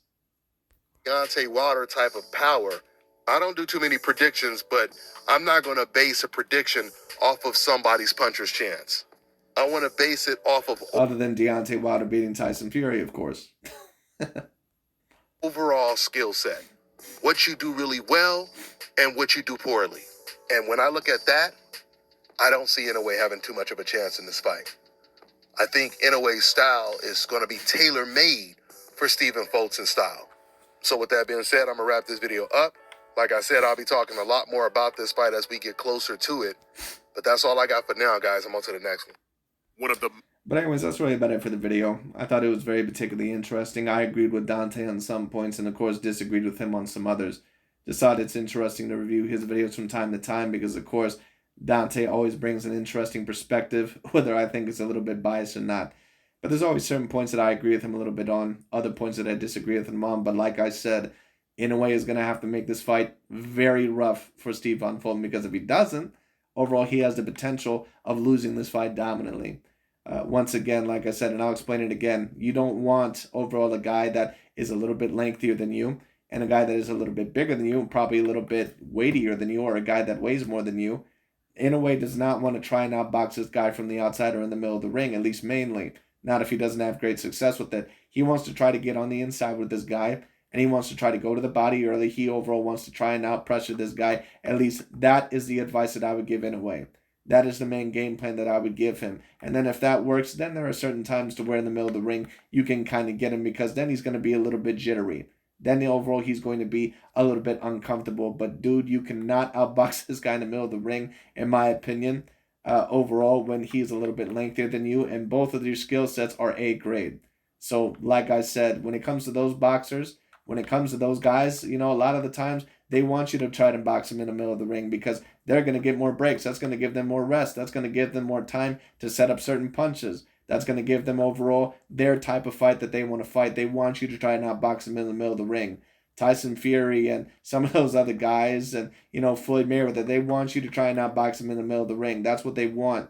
Deontay Wilder type of power. I don't do too many predictions, but I'm not going to base a prediction off of somebody's puncher's chance. I want to base it off of Other than Deontay Wilder beating Tyson Fury, of course. overall skill set, what you do really well and what you do poorly. And when I look at that, I don't see Inoue having too much of a chance in this fight. I think Inoue's style is going to be tailor-made for Stephen Fulton's style. So with that being said, I'm going to wrap this video up. Like I said, I'll be talking a lot more about this fight as we get closer to it. But that's all I got for now, guys. I'm on to the next one. But anyways, that's really about it for the video. I thought it was very particularly interesting. I agreed with Dante on some points and, of course, disagreed with him on some others. Just thought it's interesting to review his videos from time to time because, of course, Dante always brings an interesting perspective, whether I think it's a little bit biased or not. But there's always certain points that I agree with him a little bit on, other points that I disagree with him on. But like I said, Inoue is going to have to make this fight very rough for Steve Van Fulton, because if he doesn't, overall he has the potential of losing this fight dominantly. Once again, like I said, and I'll explain it again, you don't want overall a guy that is a little bit lengthier than you and a guy that is a little bit bigger than you and probably a little bit weightier than you, or a guy that weighs more than you. Inoue does not want to try and outbox this guy from the outside or in the middle of the ring, at least mainly. Not if he doesn't have great success with it. He wants to try to get on the inside with this guy, and he wants to try to go to the body early. He overall wants to try and out-pressure this guy. At least that is the advice that I would give Inoue. That is the main game plan that I would give him. And then if that works, then there are certain times to where in the middle of the ring you can kind of get him, because then he's going to be a little bit jittery. Then overall he's going to be a little bit uncomfortable. But dude, you cannot outbox this guy in the middle of the ring, in my opinion, overall, when he's a little bit lengthier than you. And both of your skill sets are A grade. So like I said, when it comes to those boxers, when it comes to those guys, you know, a lot of the times they want you to try to box them in the middle of the ring because they're going to get more breaks. That's going to give them more rest. That's going to give them more time to set up certain punches. That's going to give them overall their type of fight that they want to fight. They want you to try and outbox them in the middle of the ring. Tyson Fury and some of those other guys and, you know, Floyd Mayweather, they want you to try and outbox them in the middle of the ring. That's what they want.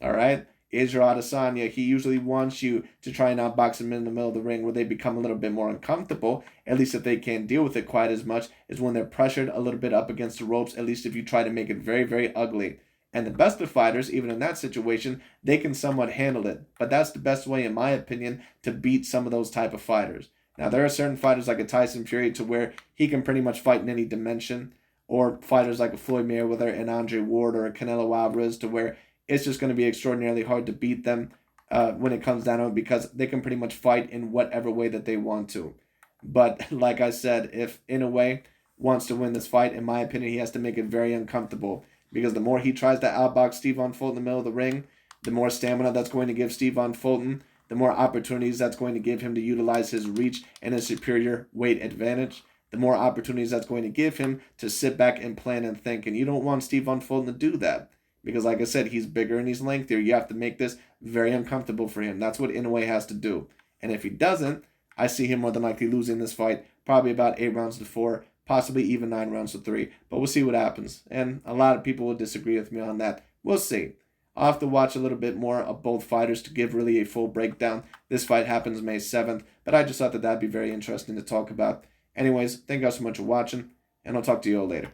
All right? Israel Adesanya, he usually wants you to try and outbox him in the middle of the ring where they become a little bit more uncomfortable, at least if they can't deal with it quite as much, is when they're pressured a little bit up against the ropes, at least if you try to make it very, very ugly. And the best of fighters, even in that situation, they can somewhat handle it. But that's the best way, in my opinion, to beat some of those type of fighters. Now, there are certain fighters like a Tyson Fury to where he can pretty much fight in any dimension, or fighters like a Floyd Mayweather and Andre Ward or a Canelo Alvarez to where it's just going to be extraordinarily hard to beat them when it comes down to it, because they can pretty much fight in whatever way that they want to. But like I said, if Inoue wants to win this fight, in my opinion, he has to make it very uncomfortable, because the more he tries to outbox Steve Van Fulton in the middle of the ring, the more stamina that's going to give Steve Van Fulton, the more opportunities that's going to give him to utilize his reach and his superior weight advantage, the more opportunities that's going to give him to sit back and plan and think. And you don't want Steve Van Fulton to do that. Because like I said, he's bigger and he's lengthier. You have to make this very uncomfortable for him. That's what Inoue has to do. And if he doesn't, I see him more than likely losing this fight. Probably about 8 rounds to 4. Possibly even 9 rounds to 3. But we'll see what happens. And a lot of people will disagree with me on that. We'll see. I'll have to watch a little bit more of both fighters to give really a full breakdown. This fight happens May 7th. But I just thought that that'd be very interesting to talk about. Anyways, thank you guys so much for watching. And I'll talk to you all later.